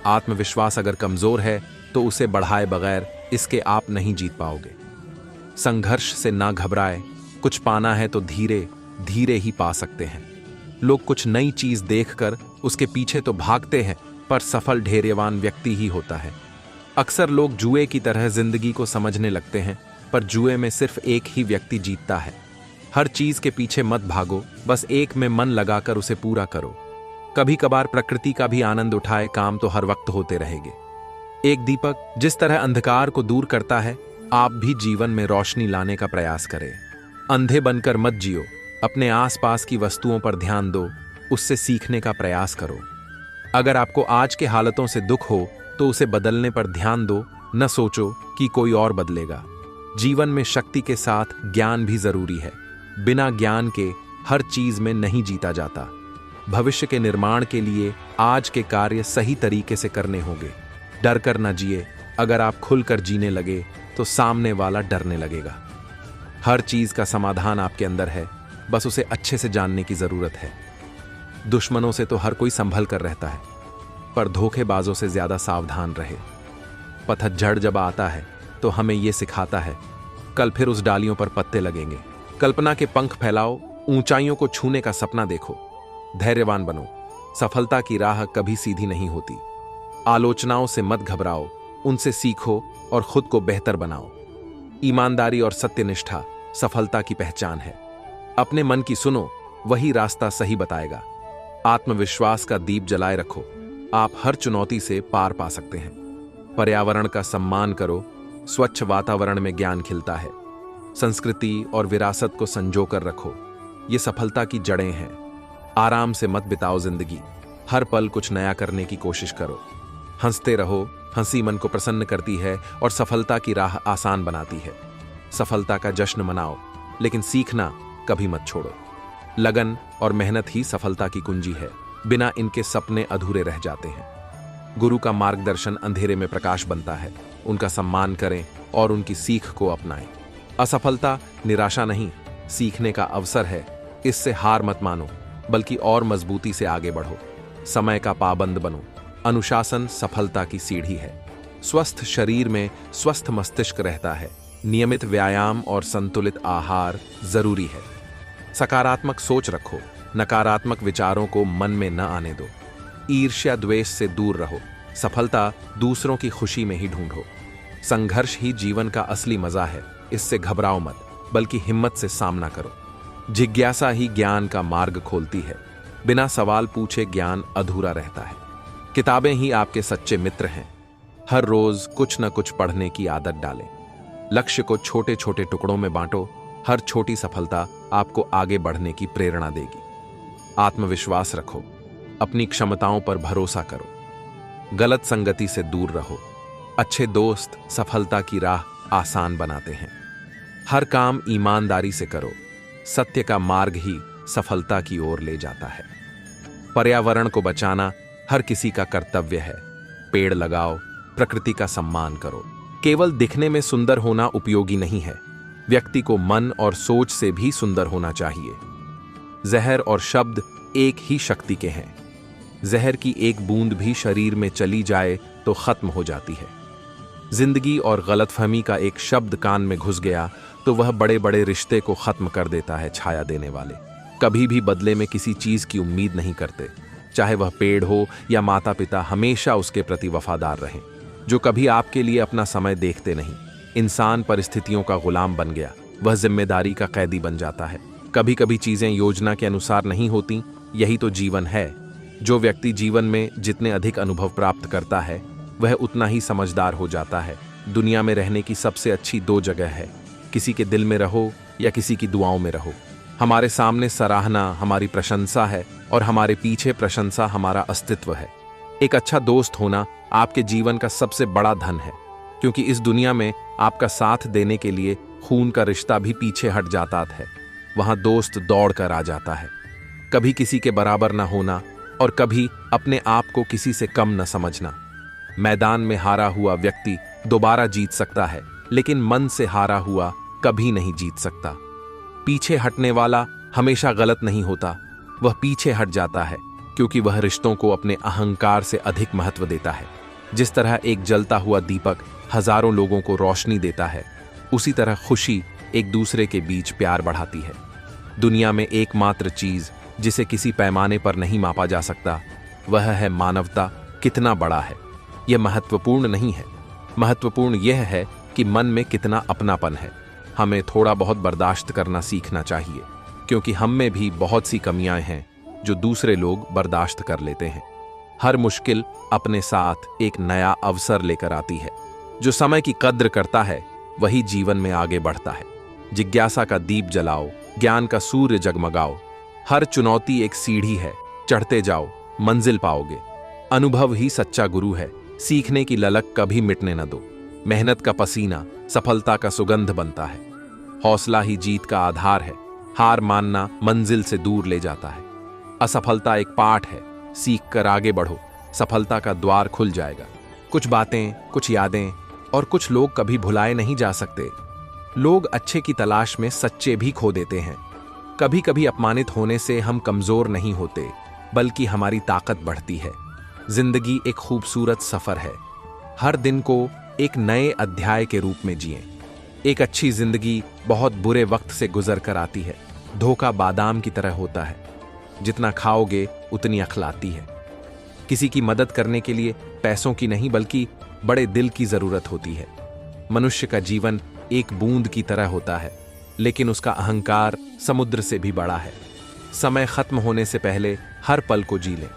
S1: आत्मविश्वास अगर कमजोर है तो उसे बढ़ाए बगैर इसके आप नहीं जीत पाओगे। संघर्ष से ना घबराए, कुछ पाना है तो धीरे धीरे ही पा सकते हैं। लोग कुछ नई चीज देखकर उसके पीछे तो भागते हैं पर सफल धैर्यवान व्यक्ति ही होता है। अक्सर लोग जुए की तरह जिंदगी को समझने लगते हैं पर जुए में सिर्फ एक ही व्यक्ति जीतता है। हर चीज के पीछे मत भागो, बस एक में मन लगाकर उसे पूरा करो। कभी कभार प्रकृति का भी आनंद उठाए, काम तो हर वक्त होते रहेंगे। एक दीपक जिस तरह अंधकार को दूर करता है, आप भी जीवन में रोशनी लाने का प्रयास करें। अंधे बनकर मत जियो, अपने आसपास की वस्तुओं पर ध्यान दो, उससे सीखने का प्रयास करो। अगर आपको आज के हालतों से दुख हो तो उसे बदलने पर ध्यान दो, न सोचो कि कोई और बदलेगा। जीवन में शक्ति के साथ ज्ञान भी जरूरी है, बिना ज्ञान के हर चीज में नहीं जीता जाता। भविष्य के निर्माण के लिए आज के कार्य सही तरीके से करने होंगे। डर कर न जिए, अगर आप खुलकर जीने लगे तो सामने वाला डरने लगेगा। हर चीज का समाधान आपके अंदर है, बस उसे अच्छे से जानने की जरूरत है। दुश्मनों से तो हर कोई संभल कर रहता है पर धोखेबाजों से ज्यादा सावधान रहे। पतझड़ जब आता है तो हमें यह सिखाता है, कल फिर उस डालियों पर पत्ते लगेंगे। कल्पना के पंख फैलाओ, ऊंचाइयों को छूने का सपना देखो। धैर्यवान बनो, सफलता की राह कभी सीधी नहीं होती। आलोचनाओं से मत घबराओ, उनसे सीखो और खुद को बेहतर बनाओ। ईमानदारी और सत्यनिष्ठा सफलता की पहचान है। अपने मन की सुनो, वही रास्ता सही बताएगा। आत्मविश्वास का दीप जलाए रखो, आप हर चुनौती से पार पा सकते हैं। पर्यावरण का सम्मान करो, स्वच्छ वातावरण में ज्ञान खिलता है। संस्कृति और विरासत को संजोकर रखो, ये सफलता की जड़ें हैं। आराम से मत बिताओ जिंदगी, हर पल कुछ नया करने की कोशिश करो। हंसते रहो, हंसी मन को प्रसन्न करती है और सफलता की राह आसान बनाती है। सफलता का जश्न मनाओ, लेकिन सीखना कभी मत छोड़ो। लगन और मेहनत ही सफलता की कुंजी है, बिना इनके सपने अधूरे रह जाते हैं। गुरु का मार्गदर्शन अंधेरे में प्रकाश बनता है, उनका सम्मान करें और उनकी सीख को अपनाएं। असफलता निराशा नहीं, सीखने का अवसर है। इससे हार मत मानो, बल्कि और मजबूती से आगे बढ़ो। समय का पाबंद बनो, अनुशासन सफलता की सीढ़ी है। स्वस्थ शरीर में स्वस्थ मस्तिष्क रहता है। नियमित व्यायाम और संतुलित आहार जरूरी है। सकारात्मक सोच रखो, नकारात्मक विचारों को मन में न आने दो। ईर्ष्या द्वेष से दूर रहो, सफलता दूसरों की खुशी में ही ढूंढो। संघर्ष ही जीवन का असली मजा है। इससे घबराओ मत, बल्कि हिम्मत से सामना करो। जिज्ञासा ही ज्ञान का मार्ग खोलती है। बिना सवाल पूछे ज्ञान अधूरा रहता है। किताबें ही आपके सच्चे मित्र हैं। हर रोज कुछ न कुछ पढ़ने की आदत डालें। लक्ष्य को छोटे छोटे टुकड़ों में बांटो। हर छोटी सफलता आपको आगे बढ़ने की प्रेरणा देगी। आत्मविश्वास रखो। अपनी क्षमताओं पर भरोसा करो। गलत संगति से दूर रहो। अच्छे दोस्त सफलता की राह आसान बनाते हैं। हर काम ईमानदारी से करो। सत्य का मार्ग ही सफलता की ओर ले जाता है। पर्यावरण को बचाना हर किसी का कर्तव्य है। पेड़ लगाओ, प्रकृति का सम्मान करो। केवल दिखने में सुंदर होना उपयोगी नहीं है। व्यक्ति को मन और सोच से भी सुंदर होना चाहिए। जहर और शब्द एक ही शक्ति के हैं। जहर की एक बूंद भी शरीर में चली जाए तो खत्म हो जाती है। जिंदगी और गलतफहमी का एक शब्द कान में घुस गया तो वह बड़े बड़े रिश्ते को खत्म कर देता है। छाया देने वाले कभी भी बदले में किसी चीज की उम्मीद नहीं करते। चाहे वह पेड़ हो या माता पिता, हमेशा उसके प्रति वफादार रहें। जो कभी आपके लिए अपना समय देखते नहीं। इंसान परिस्थितियों का गुलाम बन गया, वह जिम्मेदारी का कैदी बन जाता है। कभी कभी चीजें योजना के अनुसार नहीं होती, यही तो जीवन है। जो व्यक्ति जीवन में जितने अधिक अनुभव प्राप्त करता है, वह उतना ही समझदार हो जाता है। दुनिया में रहने की सबसे अच्छी दो जगह है, किसी के दिल में रहो या किसी की दुआओं में रहो। हमारे सामने सराहना हमारी प्रशंसा है और हमारे पीछे प्रशंसा हमारा अस्तित्व है। एक अच्छा दोस्त होना आपके जीवन का सबसे बड़ा धन है, क्योंकि इस दुनिया में आपका साथ देने के लिए खून का रिश्ता भी पीछे हट जाता है। वहां दोस्त दौड़ कर आ जाता है। कभी किसी के बराबर न होना और कभी अपने आप को किसी से कम न समझना। मैदान में हारा हुआ व्यक्ति दोबारा जीत सकता है, लेकिन मन से हारा हुआ कभी नहीं जीत सकता। पीछे हटने वाला हमेशा गलत नहीं होता, वह पीछे हट जाता है क्योंकि वह रिश्तों को अपने अहंकार से अधिक महत्व देता है। जिस तरह एक जलता हुआ दीपक हजारों लोगों को रोशनी देता है, उसी तरह खुशी एक दूसरे के बीच प्यार बढ़ाती है। दुनिया में एकमात्र चीज जिसे किसी पैमाने पर नहीं मापा जा सकता, वह है मानवता कितना बड़ा है। यह महत्वपूर्ण नहीं है। महत्वपूर्ण यह है कि मन में कितना अपनापन है। हमें थोड़ा बहुत बर्दाश्त करना सीखना चाहिए, क्योंकि हम में भी बहुत सी कमियां हैं जो दूसरे लोग बर्दाश्त कर लेते हैं। हर मुश्किल अपने साथ एक नया अवसर लेकर आती है। जो समय की कद्र करता है वही जीवन में आगे बढ़ता है। जिज्ञासा का दीप जलाओ, ज्ञान का सूर्य जगमगाओ। हर चुनौती एक सीढ़ी है, चढ़ते जाओ, मंजिल पाओगे। अनुभव ही सच्चा गुरु है। सीखने की ललक कभी मिटने न दो। मेहनत का पसीना सफलता का सुगंध बनता है। हौसला ही जीत का आधार है। हार मानना मंजिल से दूर ले जाता है। असफलता एक पाठ है, सीख कर आगे बढ़ो, सफलता का द्वार खुल जाएगा। कुछ बातें, कुछ यादें और कुछ लोग कभी भुलाए नहीं जा सकते। लोग अच्छे की तलाश में सच्चे भी खो देते हैं। कभी कभी अपमानित होने से हम कमजोर नहीं होते, बल्कि हमारी ताकत बढ़ती है। जिंदगी एक खूबसूरत सफर है। हर दिन को एक नए अध्याय के रूप में जिएं। एक अच्छी जिंदगी बहुत बुरे वक्त से गुजर कर आती है। धोखा बादाम की तरह होता है, जितना खाओगे उतनी अखलाती है। किसी की मदद करने के लिए पैसों की नहीं बल्कि बड़े दिल की जरूरत होती है। मनुष्य का जीवन एक बूंद की तरह होता है, लेकिन उसका अहंकार समुद्र से भी बड़ा है। समय खत्म होने से पहले हर पल को जी लें।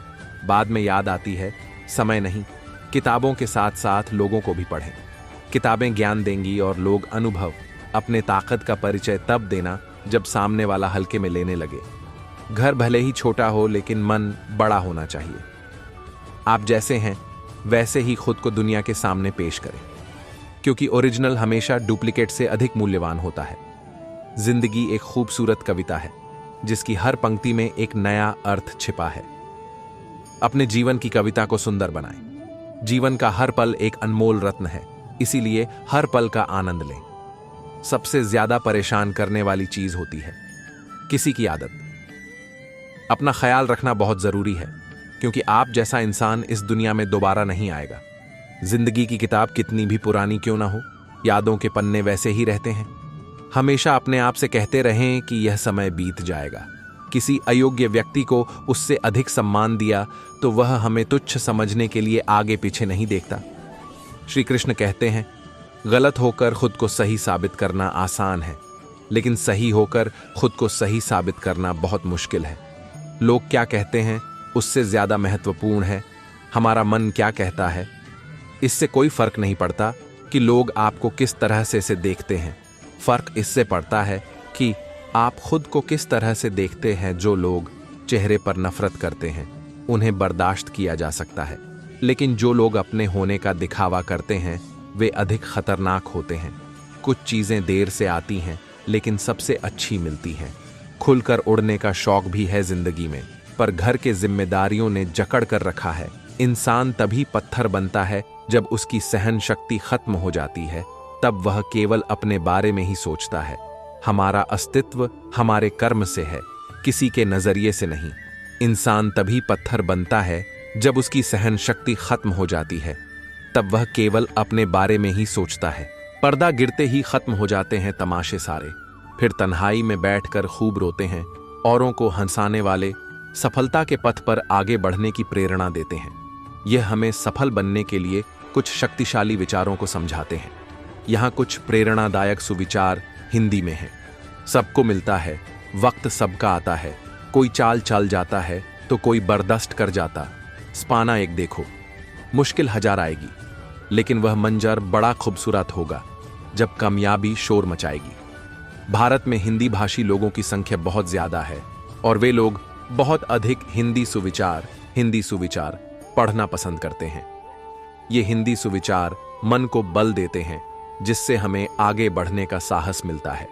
S1: बाद में याद आती है, समय नहीं। किताबों के साथ साथ लोगों को भी पढ़ें। किताबें ज्ञान देंगी और लोग अनुभव। अपने ताकत का परिचय तब देना जब सामने वाला हल्के में लेने लगे। घर भले ही छोटा हो, लेकिन मन बड़ा होना चाहिए। आप जैसे हैं वैसे ही खुद को दुनिया के सामने पेश करें, क्योंकि ओरिजिनल हमेशा डुप्लीकेट से अधिक मूल्यवान होता है। जिंदगी एक खूबसूरत कविता है, जिसकी हर पंक्ति में एक नया अर्थ छिपा है। अपने जीवन की कविता को सुंदर बनाएं। जीवन का हर पल एक अनमोल रत्न है, इसीलिए हर पल का आनंद लें। सबसे ज्यादा परेशान करने वाली चीज होती है किसी की आदत। अपना ख्याल रखना बहुत जरूरी है, क्योंकि आप जैसा इंसान इस दुनिया में दोबारा नहीं आएगा। जिंदगी की किताब कितनी भी पुरानी क्यों ना हो, यादों के पन्ने वैसे ही रहते हैं। हमेशा अपने आप से कहते रहें कि यह समय बीत जाएगा। किसी अयोग्य व्यक्ति को उससे अधिक सम्मान दिया तो वह हमें तुच्छ समझने के लिए आगे पीछे नहीं देखता। श्री कृष्ण कहते हैं, गलत होकर खुद को सही साबित करना आसान है, लेकिन सही होकर खुद को सही साबित करना बहुत मुश्किल है। लोग क्या कहते हैं उससे ज्यादा महत्वपूर्ण है हमारा मन क्या कहता है। इससे कोई फर्क नहीं पड़ता कि लोग आपको किस तरह से इसे देखते हैं। फर्क इससे पड़ता है कि आप खुद को किस तरह से देखते हैं। जो लोग चेहरे पर नफरत करते हैं उन्हें बर्दाश्त किया जा सकता है, लेकिन जो लोग अपने होने का दिखावा करते हैं वे अधिक खतरनाक होते हैं। कुछ चीजें देर से आती हैं लेकिन सबसे अच्छी मिलती हैं। खुलकर उड़ने का शौक भी है जिंदगी में, पर घर के जिम्मेदारियों ने जकड़ कर रखा है। इंसान तभी पत्थर बनता है जब उसकी सहन शक्ति खत्म हो जाती है, तब वह केवल अपने बारे में ही सोचता है। हमारा अस्तित्व हमारे कर्म से है, किसी के नजरिए से नहीं। इंसान तभी पत्थर बनता है जब उसकी सहन शक्ति खत्म हो जाती है, तब वह केवल अपने बारे में ही सोचता है। पर्दा गिरते ही खत्म हो जाते हैं तमाशे सारे, फिर तन्हाई में बैठकर खूब रोते हैं। औरों को हंसाने वाले सफलता के पथ पर आगे बढ़ने की प्रेरणा देते हैं। यह हमें सफल बनने के लिए कुछ शक्तिशाली विचारों को समझाते हैं। यहाँ कुछ प्रेरणादायक सुविचार हिंदी में हैं। सबको मिलता है, वक्त सबका आता है, कोई चाल चल जाता है तो कोई बर्दाश्त कर जाता। स्पाना एक देखो, मुश्किल हजार आएगी लेकिन वह मंजर बड़ा खूबसूरत होगा जब कामयाबी शोर मचाएगी। भारत में हिंदी भाषी लोगों की संख्या बहुत ज्यादा है और वे लोग बहुत अधिक हिंदी सुविचार पढ़ना पसंद करते हैं। ये हिंदी सुविचार मन को बल देते हैं, जिससे हमें आगे बढ़ने का साहस मिलता है।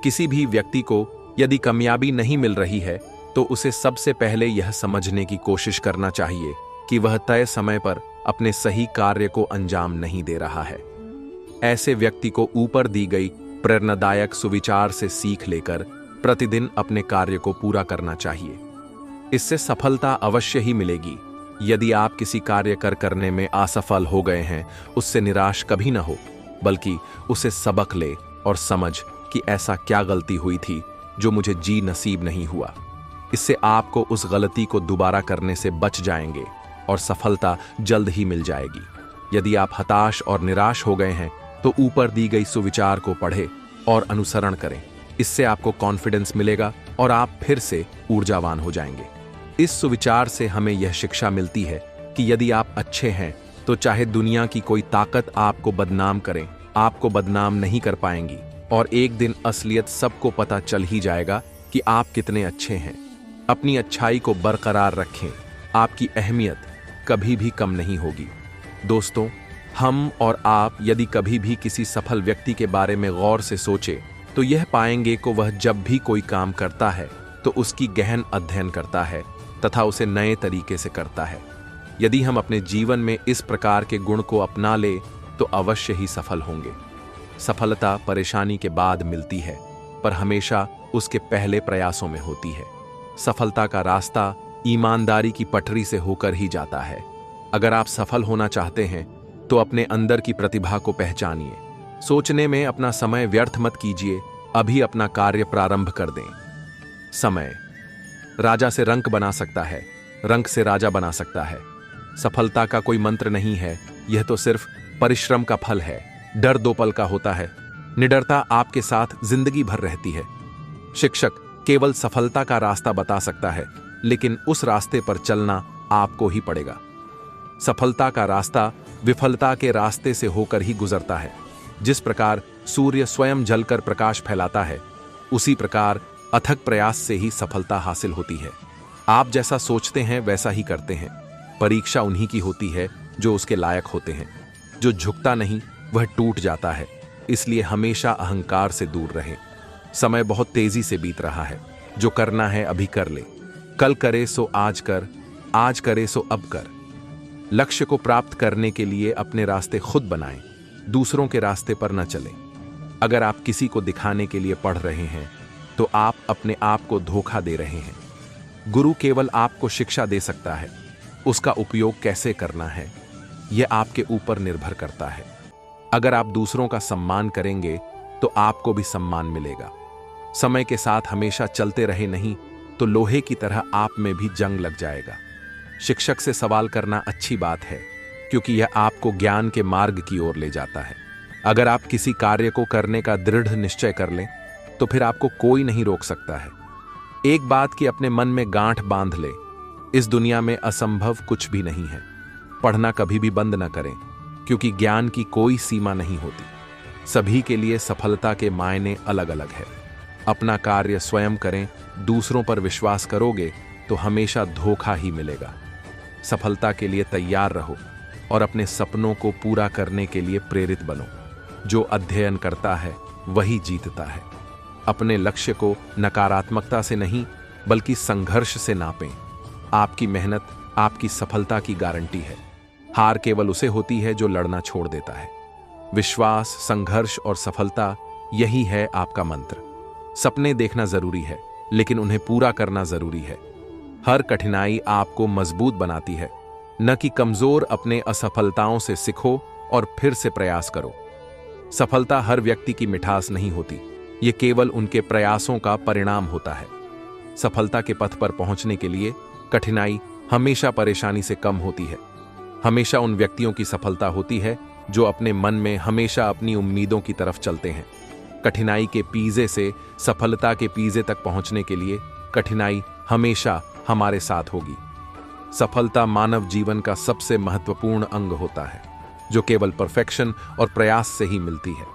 S1: किसी भी व्यक्ति को यदि कामयाबी नहीं मिल रही है तो उसे सबसे पहले यह समझने की कोशिश करना चाहिए कि वह तय समय पर अपने सही कार्य को अंजाम नहीं दे रहा है। ऐसे व्यक्ति को ऊपर दी गई प्रेरणादायक सुविचार से सीख लेकर प्रतिदिन अपने कार्य को पूरा करना चाहिए। इससे सफलता अवश्य ही मिलेगी। यदि आप किसी कार्य करने में असफल हो गए हैं, उससे निराश कभी न हो, बल्कि उसे सबक ले और समझ कि ऐसा क्या गलती हुई थी जो मुझे जी नसीब नहीं हुआ। इससे आपको उस गलती को दोबारा करने से बच जाएंगे और सफलता जल्द ही मिल जाएगी। यदि आप हताश और निराश हो गए हैं तो ऊपर दी गई सुविचार को पढ़ें और अनुसरण करें। इससे आपको कॉन्फिडेंस मिलेगा और आप फिर से ऊर्जावान हो जाएंगे। इस सुविचार से हमें यह शिक्षा मिलती है कि यदि आप अच्छे हैं तो चाहे दुनिया की कोई ताकत आपको बदनाम करे, आपको बदनाम नहीं कर पाएंगी और एक दिन असलियत सबको पता चल ही जाएगा कि आप कितने अच्छे हैं। अपनी अच्छाई को बरकरार रखें, आपकी अहमियत कभी भी कम नहीं होगी। दोस्तों, हम और आप यदि कभी भी किसी सफल व्यक्ति के बारे में गौर से सोचें तो यह पाएंगे कि वह जब भी कोई काम करता है तो उसकी गहन अध्ययन करता है तथा उसे नए तरीके से करता है। यदि हम अपने जीवन में इस प्रकार के गुण को अपना ले तो अवश्य ही सफल होंगे। सफलता परेशानी के बाद मिलती है, पर हमेशा उसके पहले प्रयासों में होती है। सफलता का रास्ता ईमानदारी की पटरी से होकर ही जाता है। अगर आप सफल होना चाहते हैं तो अपने अंदर की प्रतिभा को पहचानिए। सोचने में अपना समय व्यर्थ मत कीजिए, अभी अपना कार्य प्रारंभ कर दें। समय राजा से रंक बना सकता है, रंक से राजा बना सकता है। सफलता का कोई मंत्र नहीं है, यह तो सिर्फ परिश्रम का फल है। डर 2 पल का होता है, निडरता आपके साथ जिंदगी भर रहती है। शिक्षक केवल सफलता का रास्ता बता सकता है, लेकिन उस रास्ते पर चलना आपको ही पड़ेगा। सफलता का रास्ता विफलता के रास्ते से होकर ही गुजरता है। जिस प्रकार सूर्य स्वयं जलकर प्रकाश फैलाता है, उसी प्रकार अथक प्रयास से ही सफलता हासिल होती है। आप जैसा सोचते हैं वैसा ही करते हैं। परीक्षा उन्हीं की होती है जो उसके लायक होते हैं। जो झुकता नहीं वह टूट जाता है, इसलिए हमेशा अहंकार से दूर रहें। समय बहुत तेजी से बीत रहा है, जो करना है अभी कर ले। कल करे सो आज कर, आज करे सो अब कर। लक्ष्य को प्राप्त करने के लिए अपने रास्ते खुद बनाएं, दूसरों के रास्ते पर न चलें। अगर आप किसी को दिखाने के लिए पढ़ रहे हैं तो आप अपने आप को धोखा दे रहे हैं। गुरु केवल आपको शिक्षा दे सकता है, उसका उपयोग कैसे करना है यह आपके ऊपर निर्भर करता है। अगर आप दूसरों का सम्मान करेंगे तो आपको भी सम्मान मिलेगा। समय के साथ हमेशा चलते रहे नहीं तो लोहे की तरह आप में भी जंग लग जाएगा। शिक्षक से सवाल करना अच्छी बात है, क्योंकि यह आपको ज्ञान के मार्ग की ओर ले जाता है। अगर आप किसी कार्य को करने का दृढ़ निश्चय कर लें तो फिर आपको कोई नहीं रोक सकता है। एक बात की अपने मन में गांठ बांध ले, इस दुनिया में असंभव कुछ भी नहीं है। पढ़ना कभी भी बंद न करें, क्योंकि ज्ञान की कोई सीमा नहीं होती। सभी के लिए सफलता के मायने अलग अलग है। अपना कार्य स्वयं करें, दूसरों पर विश्वास करोगे तो हमेशा धोखा ही मिलेगा। सफलता के लिए तैयार रहो और अपने सपनों को पूरा करने के लिए प्रेरित बनो। जो अध्ययन करता है वही जीतता है। अपने लक्ष्य को नकारात्मकता से नहीं बल्कि संघर्ष से नापें। आपकी मेहनत आपकी सफलता की गारंटी है। हार केवल उसे होती है जो लड़ना छोड़ देता है। विश्वास, संघर्ष और सफलता, यही है आपका मंत्र। सपने देखना जरूरी है, लेकिन उन्हें पूरा करना जरूरी है। हर कठिनाई आपको मजबूत बनाती है, न कि कमजोर। अपने असफलताओं से सीखो और फिर से प्रयास करो। सफलता हर व्यक्ति की मिठास नहीं होती, ये केवल उनके प्रयासों का परिणाम होता है। सफलता के पथ पर पहुंचने के लिए कठिनाई हमेशा परेशानी से कम होती है। हमेशा उन व्यक्तियों की सफलता होती है जो अपने मन में हमेशा अपनी उम्मीदों की तरफ चलते हैं। कठिनाई के पीछे से सफलता के पीछे तक पहुंचने के लिए कठिनाई हमेशा हमारे साथ होगी। सफलता मानव जीवन का सबसे महत्वपूर्ण अंग होता है, जो केवल परफेक्शन और प्रयास से ही मिलती है।